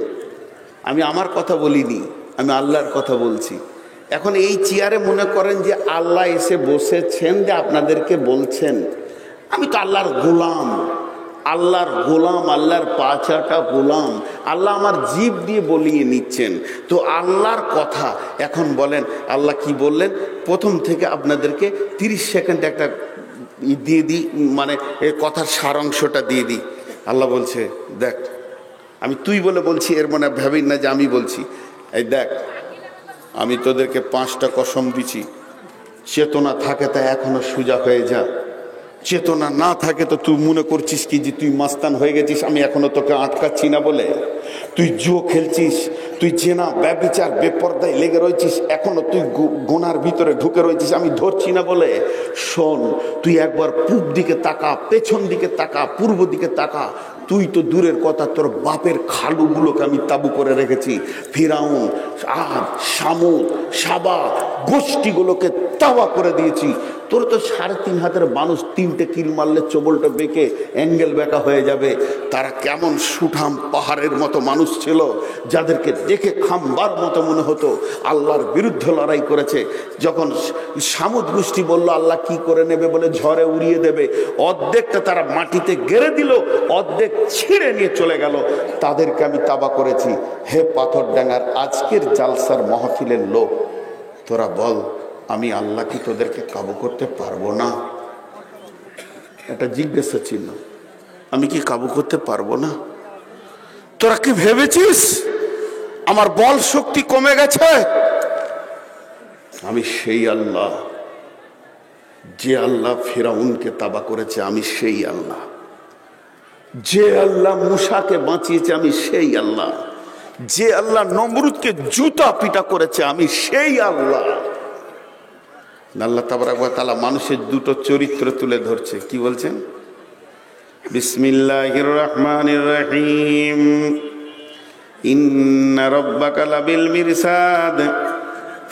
আমি আমার কথা বলিনি, আমি আল্লাহর কথা বলছি। এখন এই চেয়ারে মনে করেন যে আল্লাহ এসে বসেছেন, যে আপনাদেরকে বলছেন। আমি তো আল্লাহর গোলাম, আল্লাহর পাঁচাটা গোলাম। আল্লাহ আমার জিভ দিয়ে বলিয়ে নিচ্ছেন। তো আল্লাহর কথা এখন বলেন, আল্লাহ কি বললেন প্রথম থেকে আপনাদেরকে 30 সেকেন্ড একটা দিয়ে দিই, মানে এর কথার সারাংশটা দিয়ে দিই। আল্লাহ বলছে, দেখ আমি তুই বলে বলছি, এর মানে ভাবিন না যে আমি বলছি। এই দেখ, আমি তোদেরকে 5টা কসম দিছি, চেতনা থাকে তা এখনো সোজা হয়ে যা, চেতনা না থাকে তো তুই মনে করছিস কি যে তুই মাস্তান হয়ে গেছিস, আমি এখনো তোকে আটকাচ্ছি না বলে। তুই জুয়ো খেলছিস, তুই জেনা ব্যভিচার বেপরদায় লেগে রয়েছিস, এখনো তুই গোনার ভিতরে ঢুকে রয়েছিস, আমি ধরছি না বলে। শোন, তুই একবার পূব দিকে তাকা, পেছন দিকে তাকা, পূর্ব দিকে তাকা। তুই তো দূরের কথা, তোর বাপের খালুগুলোকে আমি তাবু করে রেখেছি। ফিরাউন, আদ, সামুদ, সাবা গোষ্ঠীগুলোকে তাওয়া করে দিয়েছি। তোর তো 3.5 হাতের মানুষ 3টে কিল মারলে চবলটা বেঁকে অ্যাঙ্গেল বেঁকা হয়ে যাবে। তারা কেমন সুঠাম পাহাড়ের মতো মানুষ ছিল, যাদেরকে দেখে খাম্বার মতো মনে হতো। আল্লাহর বিরুদ্ধে লড়াই করেছে। যখন সামুদ গোষ্ঠী বলল আল্লাহ কি করে নেবে বলে ঝড়ে উড়িয়ে দেবে, অর্ধেকটা তারা মাটিতে গেড়ে দিল, অর্ধেক ছিঁড়ে নিয়ে চলে গেল। তাদেরকে আমি তাবা করেছি। হে পাথরডাঙ্গার আজকের জালসার মাহফিলের লোক, তোরা বল, আমি আল্লাহ কি তোদেরকে কাবু করতে পারবো না? এটা জিজ্ঞাসা চিহ্ন। আমি কি কাবু করতে পারবো না? তোরা কি ভেবেছিস আমার বল শক্তি কমে গেছে? আমি সেই আল্লাহ, যে আল্লাহ ফিরাউনকে তাবা করেছে, আমি সেই আল্লাহ। যে আল্লাহ মুসাকে বাঁচিয়েছে, আমি সেই আল্লাহ। যে আল্লাহ নমরুদকে জুতা পিটা করেছে, আমি সেই আল্লাহ। আল্লাহ তাবারক ওয়া তাআলা মানুষের দুটো চরিত্র তুলে ধরছে। কি বলছেন? বিসমিল্লাহির রহমানির রহিম। ইন্না রাব্বাকা লাবিল মিরসাদ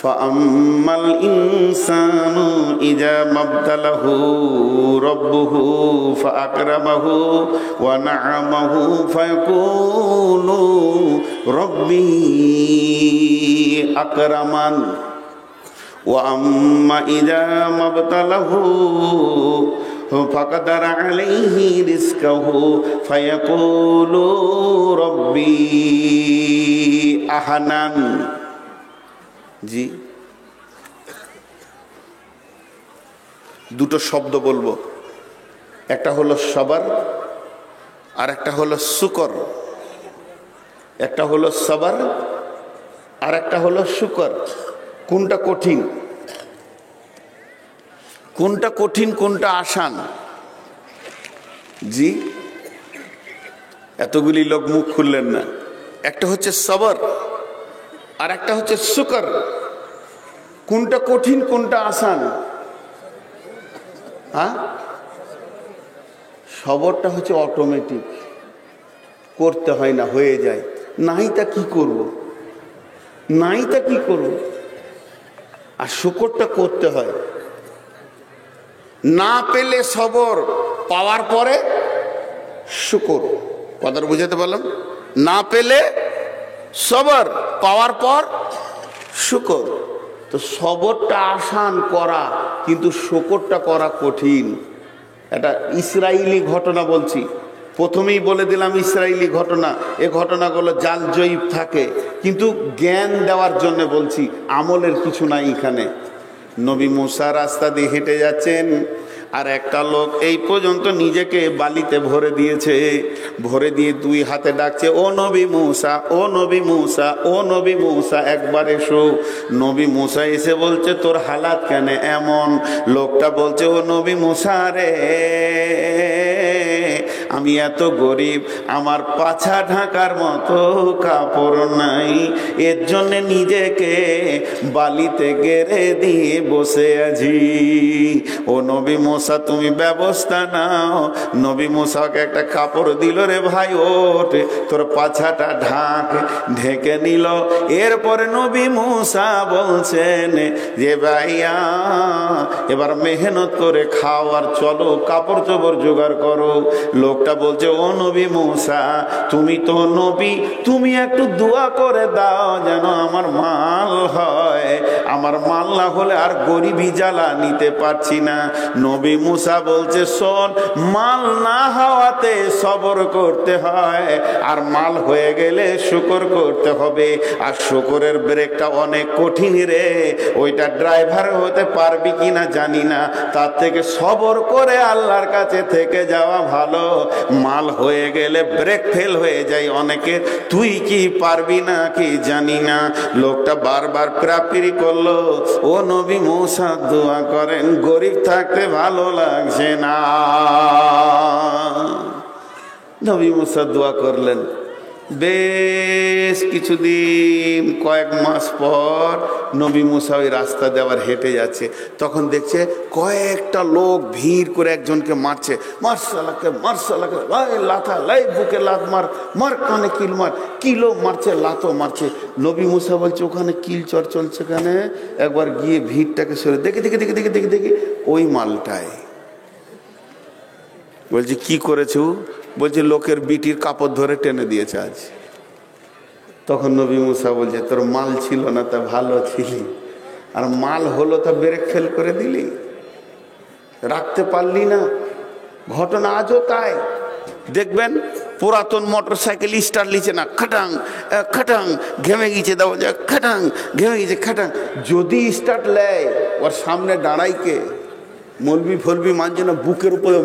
ফাআম্মাল ইনসানু ইযা মাবতালাহু রাব্বুহু ফাআকরামাহু ওয়া না'আমাহু ফায়াকুলু রাব্বি আকরামান ওয়া আম্মা ইযা মাবতালাহু ফাকাদারা আলাইহি রিজকাহু ফায়াকুলু রাব্বি আহানান। জি, দুটো শব্দ বলবো, একটা হলো সবর আর একটা হলো শুকর। একটা হলো সবর আর একটা হলো শুকর। কোনটা কঠিন, কোনটা কঠিন, কোনটা আসান? জি, এতগুলি লোক মুখ খুললেন না। একটা হচ্ছে সবর আর একটা হচ্ছে শুকর। কোনটা কঠিন, কোনটা আসান? হ্যাঁ, সবরটা হচ্ছে অটোমেটিক, করতে হয় না, হয়ে যায়। নাইটা কি করব, নাইটা কি করব। আর শুকরটা করতে হয়। না পেলে সবর, পাওয়ার পরে শুকর। কথাটা বুঝাতে পারলাম? না পেলে সবর, পাওয়ার পর শুকর। তো সবরটা আসান করা, কিন্তু শুকরটা করা কঠিন। এটা ইসরায়েলি ঘটনা বলছি, প্রথমেই বলে দিলাম ইসরায়েলি ঘটনা। এ ঘটনাগুলো জাল জয়ীব থাকে, কিন্তু জ্ঞান দেওয়ার জন্য বলছি, আমলের কিছু নাই এখানে। নবী মুসা রাস্তা দিয়ে হেঁটে যাচ্ছেন, আর একটা লোক এই পর্যন্ত নিজেকে বালিতে ভরে দিয়েছে, ভরে দিয়ে দুই হাতে ডাকছে, ও নবী মুসা, ও নবী মুসা, ও নবী মুসা, একবার এসো। নবী মুসা এসে বলছে, তোর হালাত কেন এমন? লোকটা বলছে, ও নবী মুসা রে, আমি এত গরিব, আমার পাছা ঢাকার মতো কাপড় নাই, এর জন্য নিজেকে বালিতে গেড়ে দিয়ে বসে আছি। ও নবী মুসা, তুমি ব্যবস্থা নাও। নবী মুসাকে একটা কাপড় দিল, রে ভাই ওঠ, তোর পাছাটা ঢাক। ঢেকে নিল। এরপরে নবী মুসা বলছেন যে ভাইয়া, এবার মেহনত করে খাও, আর চলো কাপড় চোপড় জোগাড় করো। লোকটা বলছে, ও নবী মুসা, তুমি তো নবী, তুমি একটু দোয়া করে দাও যেন আমার মাল হয়, আমার মাল না হলে আর গরিবি জ্বালা নিতে পারছি না। নবী মুসা বলছে, শোন, মাল না হওয়াতে সবর করতে হয়, আর মাল হয়ে গেলে শুকর করতে হবে। আর শুকরের ব্রেকটা অনেক কঠিন রে, ওইটা ড্রাইভার হতে পারবি কিনা জানি না, তার থেকে সবর করে আল্লাহর কাছে থেকে যাওয়া ভালো। মাল হয়ে গেলে ব্রেক ফেল হয়ে যায় অনেকের, তুই কি পারবি না কি জানি না। লোকটা বারবার প্রাপিরি করলো, ও নবী মুসা দোয়া করেন, গরিব থাকতে ভালো লাগছে না। নবী মুসা দোয়া করলেন। বেশ কিছুদিন, কয়েক মাস পর নবী মুসা ওই রাস্তা দিয়ে আবার হেঁটে যাচ্ছে, তখন দেখছে কয়েকটা লোক ভিড় করে একজনকে মারছে। মার্শালাকে মার্শালাকে, লাই লাথা, লাই বুকে লাত মার, মার কানে কিল মার, কিলো মারছে, লাতও মারছে। নবী মুসা বলছে, ওখানে কিল চর চলছে কেন? একবার গিয়ে ভিড়টাকে সরে দেখি দেখি দেখি দেখি দেখি দেখি ওই মালটায়। বলছে কি করেছো? বলছে লোকের বিটির কাপড় ধরে টেনে দিয়েছে আজ। তখন নবী মুসা বলছে, তোর মাল ছিল না তা ভালো ছিলি, আর মাল হলো তা ব্রেক ফেল করে দিলি, রাখতে পারলি না। ঘটনা আজও তাই। দেখবেন পুরাতন মোটর সাইকেল স্টার্ট লিছে না, খাটাং খাটাং, ঘেমে গিয়েছে, দেওয়া যায় খাটাং, ঘেমে গিয়েছে খাটাং। যদি স্টার্ট নেয়, ওর সামনে দাঁড়াইকে মলবি ফলবি মানছে না, বুকের উপরে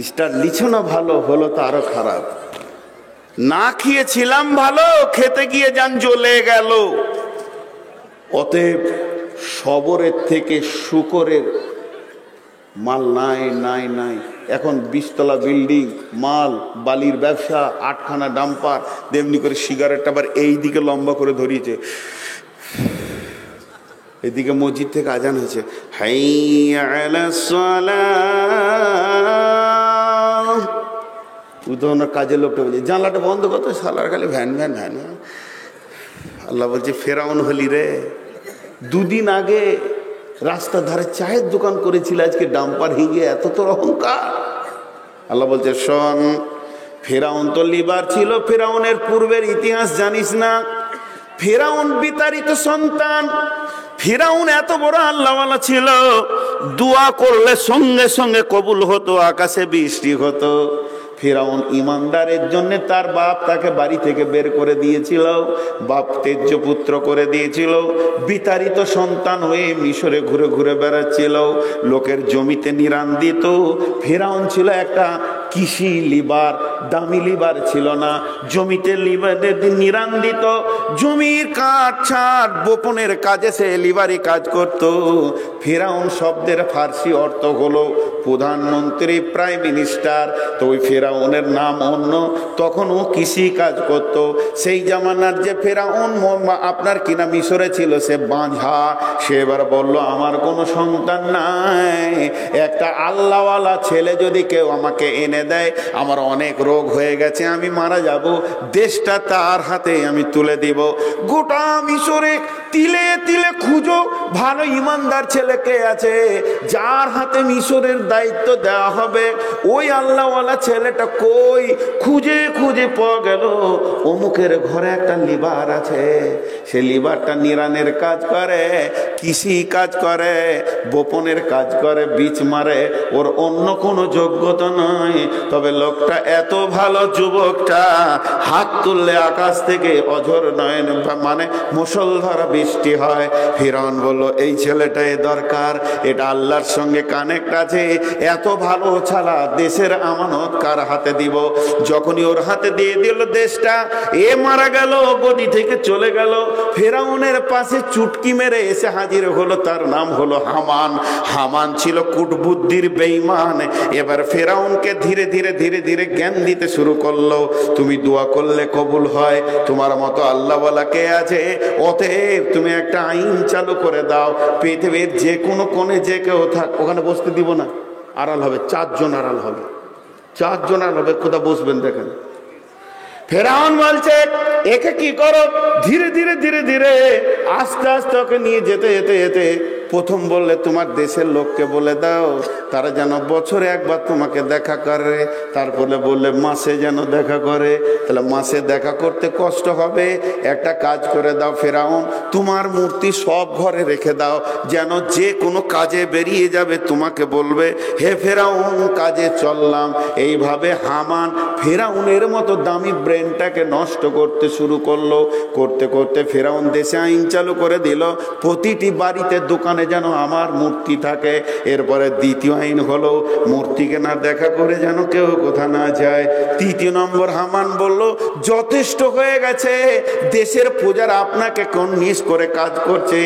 স্টার্ট লিছো না, ভালো হলো তো আরো খারাপ। না খেয়েছিলাম ভালো, খেতে গিয়ে যান জ্বলে গেল। অতএব সবরের থেকে শুকরের মাল নাই নাই নাই। এখন 20 তলা বিল্ডিং, মাল, বালির ব্যবসা, 8খানা ডাম্পার, তেমনি করে সিগারেট আবার এই দিকে লম্বা করে ধরিয়েছে। এদিকে মসজিদ থেকে আজান হয়েছে, হাইয়া আলাস সালাহ। উদাহরণ কাজের লোকটা বলছে, জানলাটা বন্ধ করতো, সালার খালি ভ্যান ভ্যান ভ্যান। আল্লাহ বলছে, ফেরাউন হলি রে। দুদিন আগে রাস্তার ধারে চায়ের দোকান করেছিল, আজকে ডাম্পার হিগে, এত তোর অহংকার। আল্লাহ বলছে, শোন, ফেরাউন তো লিবার ছিল, ফেরাউনের পূর্বের ইতিহাস জানিস না? ফেরাউন বিতাড়িত সন্তান। ফেরাউন এত বড় আল্লাহওয়ালা ছিল, দোয়া করলে সঙ্গে সঙ্গে কবুল হতো, আকাশে বৃষ্টি হতো। ফেরাউন ইমানদারের জন্য তার বাপ তাকে বাড়ি থেকে বের করে দিয়েছিল, বাপ তেজ্য পুত্র করে দিয়েছিল। বিতাড়িত সন্তান হয়ে মিশরে ঘুরে ঘুরে বেড়াচ্ছিল, লোকের জমিতে নিরান দিত। ফেরাউন ছিল একটা কৃষি লিবার, দামি লিবার ছিল না, জমিতে নিরান দিত। জমির কাঠ ছাট বোপনের কাজে সে লিবারি কাজ করত। ফেরাউন শব্দের ফার্সি অর্থ হলো প্রধানমন্ত্রী, প্রাইম মিনিস্টার। তো ওই ফেরাউনের নাম অন্য, তখন ও কৃষি কাজ করত। সেই জামানার যে ফেরাউন আপনার কিনা মিশরে ছিল, সে বাঁঝা। সে এবার বলল, আমার কোনো সন্তান নাই, একটা আল্লাহওয়ালা ছেলে যদি কেউ আমাকে এনে দেয়, আমার অনেক রোগ হয়ে গেছে, আমি মারা যাব, দেশটা তার হাতে আমি তুলে দিব। গোটা মিশরে তিলে তিলে খুঁজো ভালো ইমানদার ছেলে কে আছে যার হাতে মিশরের দায়িত্ব দেওয়া হবে। ওই আল্লাহওয়ালা ছেলেটা কই? খুঁজে খুঁজে পাওয়া গেল অমুকের ঘরে একটা লিভার আছে, সে লিভারটা নিরানের কাজ করে, কৃষি কাজ করে, বপনের কাজ করে, বীজ মারে, ওর অন্য কোনো যোগ্যতা নয়। তবে লোকটা এত ভালো, যুবকটা হাত তুললে আকাশ থেকে অঝোর নয়ন মানে মুষলধারা বৃষ্টি হয়। ফিরআউন বলল এই ছেলেটাই দরকার, এটা আল্লাহর সঙ্গে কানেক্ট আছে, এত ভালো ছাড়া দেশের আমানত কার হাতে দিব? যখনই ওর হাতে দিয়ে দিল দেশটা, এ মারা গেল, গদি থেকে চলে গেল। ফিরআউনের পাশে চুটকি মেরে এসে হাজির হলো, তার নাম হলো হামান। হামান ছিল কুটবুদ্ধির বেঈমান। এবার ফিরআউনকে ধীরে ধীরে ধীরে ধীরে জ্ঞান দিতে শুরু করলো, তুমি দোয়া করলে কবুল হয়, তোমার মতো আল্লাহওয়ালা কে আছে? অতএব তুমি একটা আইন চালু করে দাও, পৃথিবীর যে কোনো কোণে যে কেউ থাক, ওখানে বসতে দিব না, আড়াল হবে, 4 জন আড়াল হবে, 4 জন আড়াল হবে, কোথাও বসবেন দেখেন। ফেরাউন বলছে একে কি করো? ধীরে ধীরে ধীরে ধীরে আস্তে আস্তে ওকে নিয়ে যেতে যেতে যেতে প্রথম বললে তোমার দেশের লোককে বলে দাও তারা যেন বছরে একবার তোমাকে দেখা করে। তারপরে বললে মাসে যেন দেখা করে। তাহলে মাসে দেখা করতে কষ্ট হবে, একটা কাজ করে দাও ফেরাউন, তোমার মূর্তি সব ঘরে রেখে দাও, যেন যে কোনো কাজে বেরিয়ে যাবে তোমাকে বলবে হে ফেরাউন কাজে চললাম। এইভাবে হামান ফেরাউনের মতো দামি ব্রেনটাকে নষ্ট করতে শুরু করলো। করতে করতে ফেরাউন দেশে আইন চালু করে দিল প্রতিটি বাড়িতে দোকানে যেন আমার মূর্তি থাকে। এরপরে দ্বিতীয় আইন হলো মূর্তিকে না দেখা করে যেন কেউ কোথা না যায়। তৃতীয় নম্বর হামান বলল যথেষ্ট হয়ে গেছে, দেশের প্রজারা আপনাকে কনভিন্স করে কাজ করছে,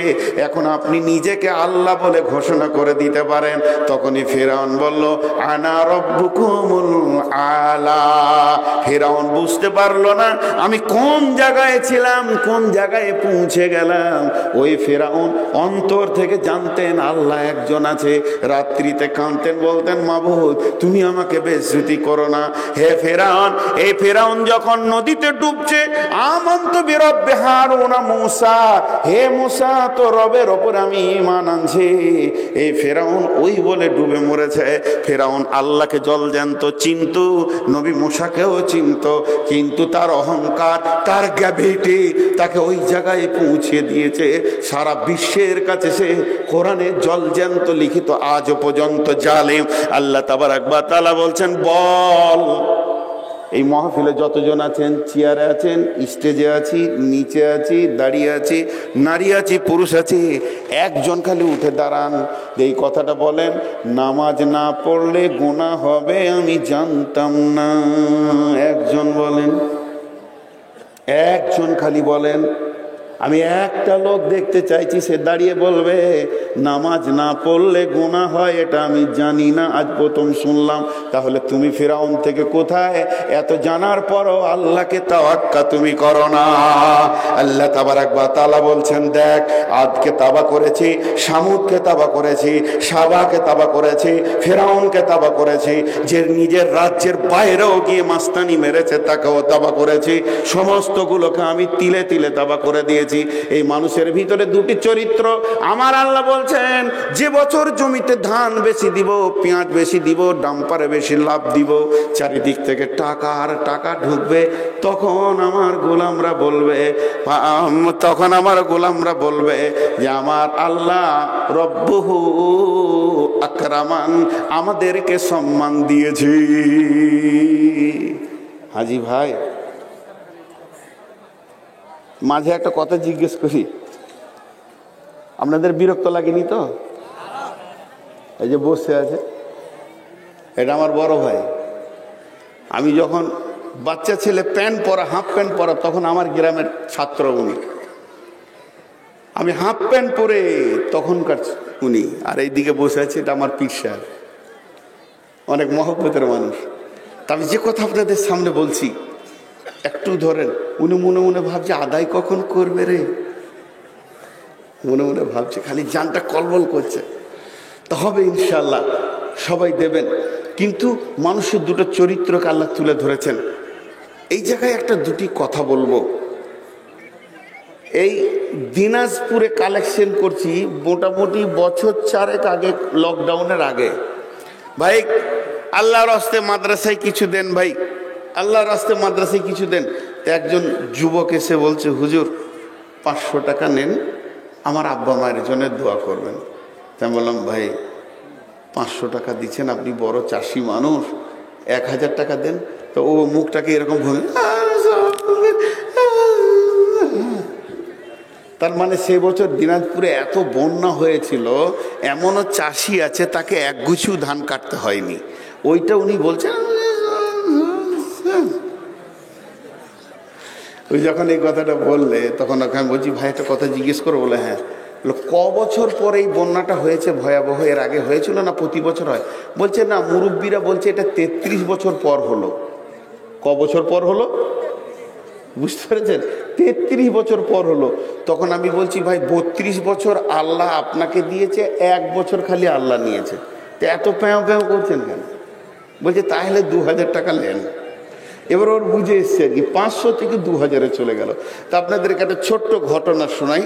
এখন আপনি নিজেকে আল্লাহ বলে ঘোষণা করে দিতে পারেন। তখনই ফেরাউন বলল আনা রব্বুকুমুল আলা। ফেরাউন বুঝতে পারলো না আমি কোন জায়গায় ছিলাম, কোন জায়গায় পৌঁছে গেলাম। ওই ফেরাউন অন্তর থেকে জানতেন আল্লাহ একজন আছে। রাত্রিতে কাঁদতেন, বলতেন মাবুদ তুমি আমাকে বেজ্জতি করো না। হে ফেরাউন, এই ফেরাউন যখন নদীতে ডুবছে আমানতু বিরব্বি হারুন মুসা, হে মুসা তো রবের ওপর আমি ঈমান আনছি। এই ফেরাউন ওই বলে ডুবে মরেছে। ফেরাউন আল্লাহকে জলজ্যান্ত চিনতো, নবী মুসাকেও চিনতো, কিন্তু তার অহংকার, তার গ্র্যাভিটি তাকে ওই জায়গায় পৌঁছে দিয়েছে। সারা বিশ্বের কাছে সে কোরআনে জলজ্যান্ত লিখিত আজ পর্যন্ত জালেম। আল্লাহ তাবারাক ওয়া তাআলা বলছেন বল এই মাহফিলে যতজন আছেন, চেয়ারে আছেন, স্টেজে আছি, নিচে আছি, দাঁড়িয়ে আছি, নারী আছি, পুরুষ আছি, একজন খালি উঠে দাঁড়ান, এই কথাটা বলেন নামাজ না পড়লে গুনাহ হবে আমি জানতাম না। একজন বলেন, একজন খালি বলেন। আমি একটা লোক দেখতে চাইছি সে দাঁড়িয়ে বলবে নামাজ না পড়লে গুনাহ হয় এটা আমি জানি না, আজ প্রথম শুনলাম। তাহলে তুমি ফিরআউন থেকে কোথায়? এত জানার পরও আল্লাহকে তাওয়াক্কা তুমি করো না। আল্লাহ তাবারাক ওয়া তাআলা বলছেন দেখ আদকে তাবা করেছি, সামুদকে তাবা করেছি, সাবাকে তাবা করেছি, ফিরআউনকে তাবা করেছি, যে নিজের রাজ্যের বাইরেও গিয়ে মাস্তানি মেরেছে তাকেও তাবা করেছি, সমস্তগুলোকে আমি তিলে তিলে তাবা করে দিয়েছি। এই মানুষের ভিতরে দুটি চরিত্র আমার আল্লাহ বলছেন যে বছর জমিতে ধান বেশি দিব, পেঁয়াজ বেশি দিব, ডাম্পারে বেশি লাভ দিব, চারিদিক থেকে টাকা আর টাকা ঢুকবে, তখন আমার গোলামরা বলবে যে আমার আল্লাহ রব্বুহু আকরামান আমাদেরকে সম্মান দিয়েছে। হাজি ভাই মাঝে একটা কথা জিজ্ঞেস করি, আপনাদের বিরক্ত লাগেনি তো? এই যে বসে আছে এটা আমার বড় ভাই। আমি যখন বাচ্চা ছেলে প্যান্ট পরা, হাফ প্যান্ট পরা, তখন আমার গ্রামের ছাত্র উনি, আমি হাফ প্যান্ট পরে তখনকার উনি, আর এইদিকে বসে আছে এটা আমার পীর সাহেব, অনেক মহব্বতের মানুষ। তা আমি যে কথা আপনাদের সামনে বলছি একটু ধরেন, উনি মনে মনে ভাবছে আদায় কখন করবে রে, মনে মনে ভাবছে, খালি জানটা কলবল করছে। তা হবে ইনশাল্লাহ, সবাই দেবেন। কিন্তু মানুষের দুটো চরিত্রকে আল্লাহ তুলে ধরেছেন। এই জায়গায় একটা দুটি কথা বলবো। এই দিনাজপুরে কালেকশন করছি মোটামুটি বছর 4 আগে, লকডাউনের আগে। ভাই আল্লাহর রাস্তায় মাদ্রাসায় কিছু দেন, ভাই আল্লাহর রাস্তায় মাদ্রাসায় কিছু দেন। তো একজন যুবক এসে বলছে, হুজুর 500 টাকা নেন, আমার আব্বা মায়ের জন্য দোয়া করবেন। তাই বললাম, ভাই 500 টাকা দিচ্ছেন, আপনি বড় চাষি মানুষ, 1000 টাকা দেন। তো ও মুখটাকে এরকম ভেঙে, তার মানে সে বছর দিনাজপুরে এত বন্যা হয়েছিল, এমনও চাষি আছে তাকে একগুছিও ধান কাটতে হয়নি। ওইটা উনি বলছেন। ওই যখন এই কথাটা বললে তখন আমি বলছি, ভাই একটা কথা জিজ্ঞেস করো? বলে হ্যাঁ। ক বছর পরে এই বন্যাটা হয়েছে ভয়াবহ? এর আগে হয়েছিল না প্রতি বছর হয়? বলছে না, মুরব্বীরা বলছে এটা 33 বছর পর হলো। ক বছর পর হলো বুঝতে পেরেছেন? 33 বছর পর হলো। তখন আমি বলছি, ভাই 32 বছর আল্লাহ আপনাকে দিয়েছে, 1 বছর খালি আল্লাহ নিয়েছে, তো এত প্যাঁ প্যাঁ করছেন কেন? বলছে তাহলে 2000 টাকা নেন। এবার ওর বুঝে এসছে আর কি, 500 থেকে 2000-এ চলে গেল। তা আপনাদেরকে একটা ছোট্ট ঘটনা শোনাই,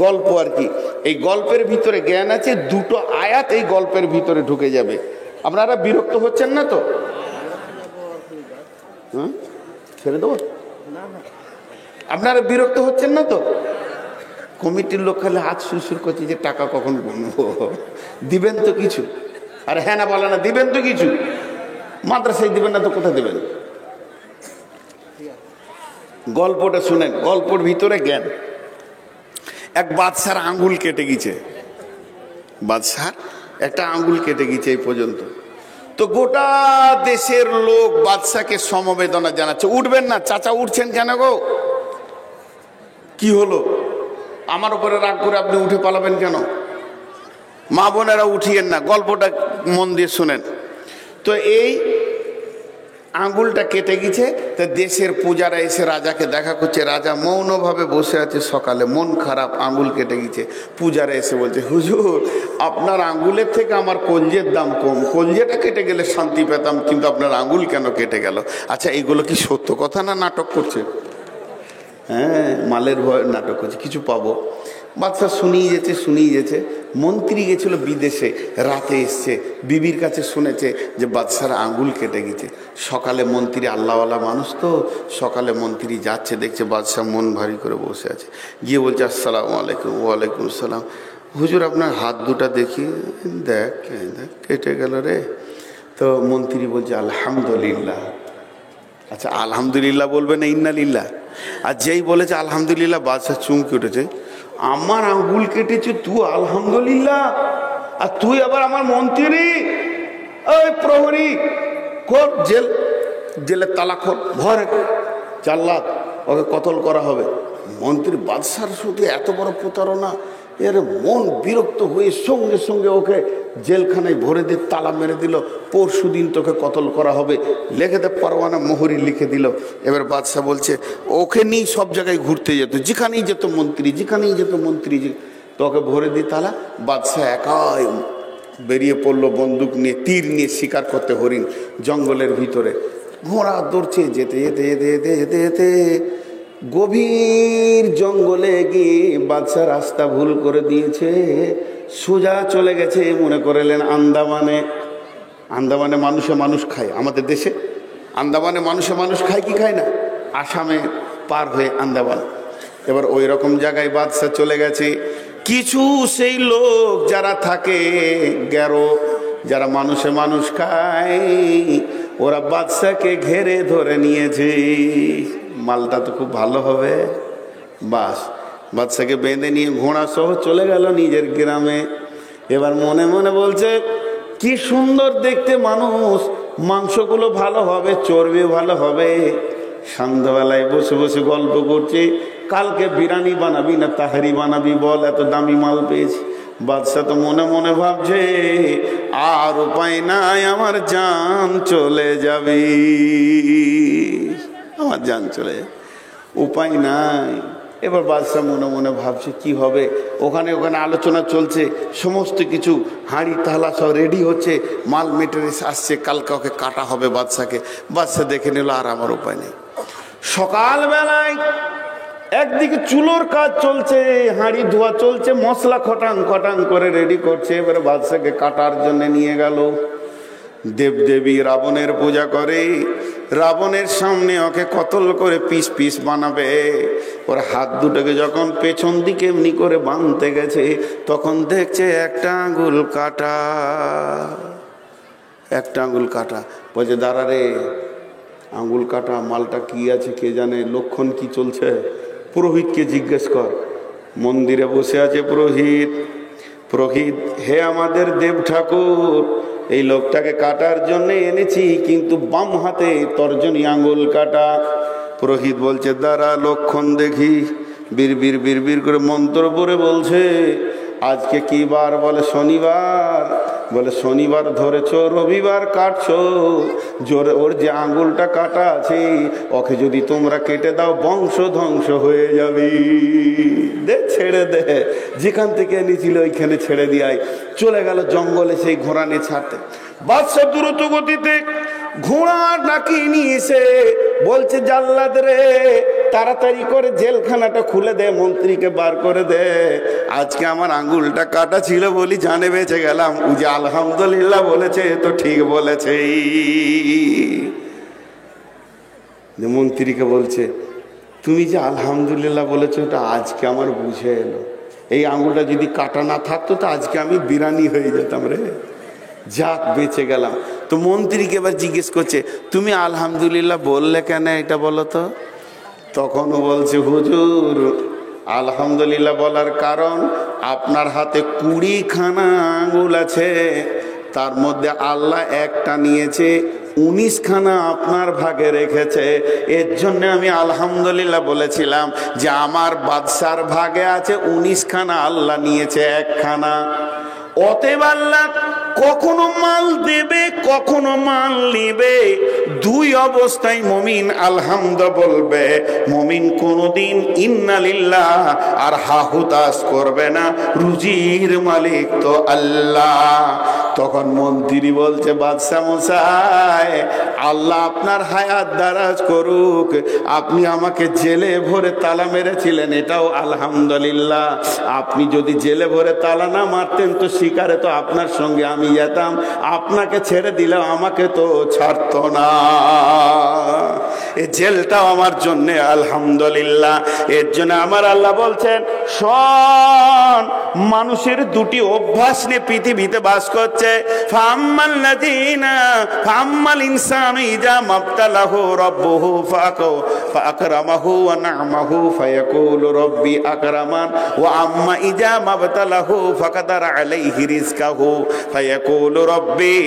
গল্প আর কি। এই গল্পের ভিতরে জ্ঞান আছে, দুটো আয়াত এই গল্পের ভিতরে ঢুকে যাবে। আপনারা বিরক্ত হচ্ছেন না তো? হ্যাঁ, ছেড়ে দেবো? আপনারা বিরক্ত হচ্ছেন না তো? কমিটির লোক খালি হাত সুরসুর করছে যে টাকা কখন গুনবো, দিবেন তো কিছু? আর হ্যাঁ না বলে না, দিবেন তো কিছু? মাদ্রাসায় দিবেন না তো কোথায় দেবেন? গল্পটা শুনেন, গল্পের ভিতরে জ্ঞান। এক বাদশার আঙ্গুল কেটে গেছে, বাদশার একটা আঙ্গুল কেটে গেছে এই পর্যন্ত। তো গোটা দেশের লোক বাদশাকে সমবেদনা জানাচ্ছে। উঠবেন না চাচা, উঠছেন কেন গো? কি হলো? আমার উপরে রাগ করে আপনি উঠে পালাবেন কেন? মা বোনেরা উঠিয়েন না, গল্পটা মন দিয়ে শুনেন। তো এই আঙ্গুলটা কেটে গেছে, তা দেশের পূজারা এসে রাজাকে দেখা করছে। রাজা মৌনভাবে বসে আছে, সকালে মন খারাপ, আঙ্গুল কেটে গেছে। পূজারা এসে বলছে, হুজুর আপনার আঙ্গুলের থেকে আমার কলজের দাম কম, কলজেটা কেটে গেলে শান্তি পেতাম, কিন্তু আপনার আঙ্গুল কেন কেটে গেল? আচ্ছা এগুলো কি সত্য কথা না নাটক করছে? হ্যাঁ, মালের ভয় নাটক করছে, কিছু পাবো। বাদশা শুনিয়ে যেছে। মন্ত্রী গেছিল বিদেশে, রাতে এসছে, বিবির কাছে শুনেছে যে বাদশার আঙ্গুল কেটে গেছে। সকালে মন্ত্রী আল্লাহওয়ালা মানুষ তো, সকালে মন্ত্রী যাচ্ছে, দেখছে বাদশাহ মন ভারী করে বসে আছে। গিয়ে বলছে, আসসালামু আলাইকুম। ওয়ালাইকুম আসসালাম। হুজুর আপনার হাত দুটা দেখি। দেখ কেটে গেল রে। তো মন্ত্রী বলছে আলহামদুলিল্লাহ। আচ্ছা আলহামদুলিল্লাহ বলবে না ইন্নালিল্লাহ? আর যেই বলেছে আলহামদুলিল্লাহ, বাদশাহ চুমকে উঠেছে। আমার আঙ্গুল কেটেছে, তুই আলহামদুলিল্লাহ? আর তুই আবার আমার মন্ত্রী? ওই প্রহরী খোর, জেলের তালা খোর, ভর জাল্লাদ, ওকে কতল করা হবে। মন্ত্রী বাদশার সাথে এত বড় প্রতারণা, এর মন বিরক্ত হয়ে সঙ্গে সঙ্গে ওকে জেলখানায় ভরে দিয়ে তালা মেরে দিল। পরশু দিন তোকে কতল করা হবে, লিখে দে পরোয়ানা, মোহরি লিখে দিল। এবার বাদশাহ বলছে ওকে নিয়ে সব জায়গায় ঘুরতে যেত, যেখানেই যেত মন্ত্রী, তোকে ভরে দিয়ে তালা। বাদশাহ একাই বেরিয়ে পড়লো বন্দুক নিয়ে, তীর নিয়ে শিকার করতে হরিণ জঙ্গলের ভিতরে। ঘোড়া দৌড়ছে, যেতে গভীর জঙ্গলে গিয়ে বাদশা রাস্তা ভুল করে দিয়েছে, সোজা চলে গেছে মনে করলেন আন্দামানে। আন্দামানে মানুষে মানুষ খায়, আমাদের দেশে আন্দামানে মানুষে মানুষ খায় কি খায় না? আসামে পার হয়ে আন্দামান। এবার ওই রকম জায়গায় বাদশা চলে গেছে। কিছু সেই লোক যারা থাকে গেরো, যারা মানুষে মানুষ খায়, ওরা বাদশাকে ঘেরে ধরে নিয়েছে। মালটা তো খুব ভালো হবে। বাস বাদশাকে বেঁধে নিয়ে ঘোড়া সহ চলে গেল নিজের গ্রামে। এবার মনে মনে বলছে কি সুন্দর দেখতে মানুষ, মাংসগুলো ভালো হবে, চর্বি ভালো হবে। সন্ধ্যাবেলায় বসে বসে গল্প করছে, কালকে বিরিয়ানি বানাবি না তাহারি বানাবি বল, এত দামি মাল পেয়েছি। বাদশা তো মনে মনে ভাবছে আর উপায় নাই, আমার জান চলে যাবে, আমার জান চলে যাবে, উপায় নাই। এবার বাদশাহ মনে মনে ভাবছে কি হবে। ওখানে আলোচনা চলছে, সমস্ত কিছু হাঁড়ি থালা সব রেডি হচ্ছে, মাল মেটেরিয়ালস আসছে, কালকে ওকে কাটা হবে বাদশাকে। বাদশাহ দেখে নিল আর আমার উপায় নেই। সকালবেলায় একদিকে চুলোর কাজ চলছে, হাঁড়ি ধোয়া চলছে, মশলা খটাং খটাং করে রেডি করছে। এবারে বাদশাকে কাটার জন্য নিয়ে গেল। দেবদেবী রাবণের পূজা করে, রাবণের সামনে ওকে কতল করে পিস পিস বানাবে। ওর হাত দুটোকে যখন পেছন দিকে এমনি করে বাঁধতে গেছে, তখন দেখছে একটা আঙ্গুল কাটা, একটা আঙ্গুল কাটা। বলছে দাঁড়া রে, আঙ্গুল কাটা মালটা কি আছে কে জানে, লক্ষণ কি চলছে, পুরোহিতকে জিজ্ঞেস কর। মন্দিরে বসে আছে পুরোহিত। পুরোহিত, হে আমাদের দেব ঠাকুর, এই লোকটাকে কাটার জন্য এনেছি, কিন্তু বাম হাতে তর্জনী আঙ্গুল কাটা। পুরোহিত বলছে দাঁড়া লক্ষণ দেখি। বিড়বিড় বিড়বিড় করে মন্ত্র পড়ে বলছে, আজকে কি বার? বলে শনিবার। বলে শনিবার ধরেছ, রবিবার কাটছো, জোরে ওর যে আঙ্গুলটা কাটা আছে ওকে যদি তোমরা কেটে দাও বংশ ধ্বংস হয়ে যাবে। দে ছেড়ে দে, যেখান থেকে এনেছিল ওইখানে ছেড়ে দিয়াই। চলে গেল জঙ্গলে সেই ঘোড়া নিয়ে ছাড়তে। বাদশা দ্রুত গতিতে ঘোড়া ডাকি নিয়েছে, বলছে জাল্লাদ রে, তাড়াতাড়ি করে জেলখানাটা খুলে দে, মন্ত্রীকে বার করে দে। আজকে আমার আঙ্গুলটা কাটা ছিল বলি জানে বেঁচে গেলাম। ও যে আলহামদুলিল্লাহ বলেছে, তো ঠিক বলেছে। মন্ত্রীকে বলছে, তুমি যে আলহামদুলিল্লাহ বলেছো, ওটা আজকে আমার বুঝে এলো। এই আঙ্গুলটা যদি কাটা না থাকতো তো আজকে আমি বিরানি হয়ে যেতাম রে। যাক বেঁচে গেলাম। তো মন্ত্রীকে এবার জিজ্ঞেস করছে, তুমি আলহামদুলিল্লাহ বললে কেন, এটা বলো তো। তখনও বলছে, হুজুর আলহামদুলিল্লাহ বলার কারণ, আপনার হাতে 20খানা আঙ্গুল আছে, তার মধ্যে আল্লাহ একটা নিয়েছে, 19খানা আপনার ভাগে রেখেছে। এর জন্য আমি আলহামদুলিল্লাহ বলেছিলাম যে আমার বাদশার ভাগে আছে 19খানা, আল্লাহ নিয়েছে 1খানা। অতএব আল্লাহ কখনো মাল দেবে, কখনো মাল নিবে, দুই অবস্থায় মুমিন আলহামদুলিল্লাহ বলবে। মুমিন কোনদিন ইন্নালিল্লাহ আর হাহুতাস করবে না, রুজির মালিক তো আল্লাহ। তখন মন্ত্রী বলছে, বাদশা মশাই, আল্লাহ আপনার হায়াত দারাজ করুক, আপনি আমাকে জেলে ভরে তালা মেরেছিলেন, এটাও আলহামদুলিল্লাহ। আপনি যদি জেলে ভরে তালা না মারতেন তো শিকারে তো আপনার সঙ্গে আমি যেতাম, আপনাকে ছেড়ে দিলেও আমাকে তো ছাড়তো না। এই জেলটাও আমার জন্য আলহামদুলিল্লাহ। এর জন্য আমার আল্লাহ বলছেন, শোন, মানুষের দুটি অভ্যাস নিয়ে পৃথিবীতে বাস করছে। ফাম্মাল ইনসানু ইযা মাবতালাহু রাব্বুহু ফাআকরামাহু ওয়া না'মাহু ফায়াকুলু রাব্বি আকরামান ওয়া আম্মা ইযা মাবতালাহু ফাকাদারা আলাইহি রিজকাহু ফায়াকুলু রাব্বি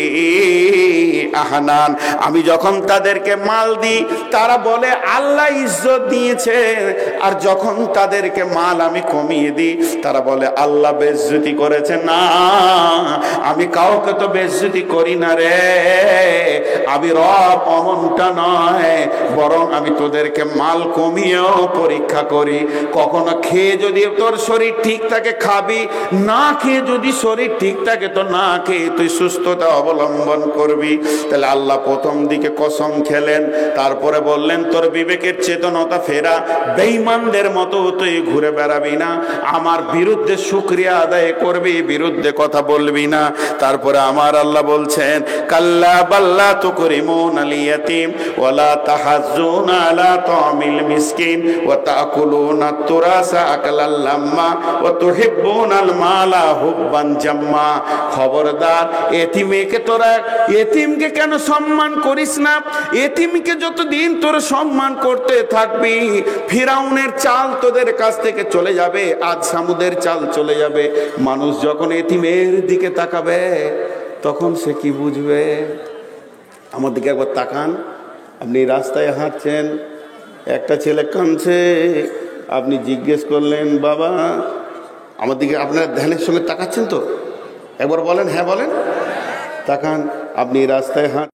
আহনান। আমি যখন তাদেরকে মাল দিই তারা বলে আল্লাহ ইজ্জত দিয়েছে, আর যখন তাদেরকে মাল আমি কমিয়ে দিই তারা বলে আল্লাহ বেইজ্জতি করেছে। না, আমি কাউকে তো বেইজ্জতি করি না রে, আমি রব অমনটা নয়, বরং আমি তোদেরকে মাল কমিয়েও পরীক্ষা করি। কখনো খেয়ে যদি তোর শরীর ঠিক থাকে খাবি, না খেয়ে যদি শরীর ঠিক থাকে তো না খেয়ে তুই সুস্থতা অবলম্বন করবি। তাহলে আল্লাহ প্রথম দিকে কসম খেলেন, তারপরে বললেন তোর বিবেকের চেতনতা ফেরা, বেঈমানদের মতো তুই ঘুরে বেড়াবি না, আমার বিরুদ্ধে শুকরিয়া আদায় করবি, বিরুদ্ধে কথা বলবি না। তারপরে আমার আল্লাহ বলছেন, কাল্লা বাল্লা তুকরিমুনাল ইয়াতীম ওয়ালা তাহাজ্জুনা আলা তা'মিল মিসকিন ওয়া তাকুলুনাত তুরাসা আকলাল লাম্মা ওয়া তুহিব্বুনাল মালা হুব্বান জাম্মা। খবরদার, এতিমকে তোরা, এতিমকে কেন সম্মান করিস না? এতিমকে যতদিন তোর সম্মান করতে থাকবি, ফিরাউনের চাল তোদের কাছ থেকে চলে যাবে, আজ সামুদের চাল চলে যাবে। মানুষ যখন এতিমের দিকে তাকাবে তখন সে কি বুঝবে? আমার দিকে একবার তাকান। আপনি রাস্তায় হাঁটছেন, একটা ছেলে কাঁদছে, আপনি জিজ্ঞেস করলেন বাবা, আমার দিকে আপনার ধ্যানের সঙ্গে তাকাচ্ছেন তো? একবার বলেন হ্যাঁ বলেন। তাকান। আপনি রাস্তায় হাঁট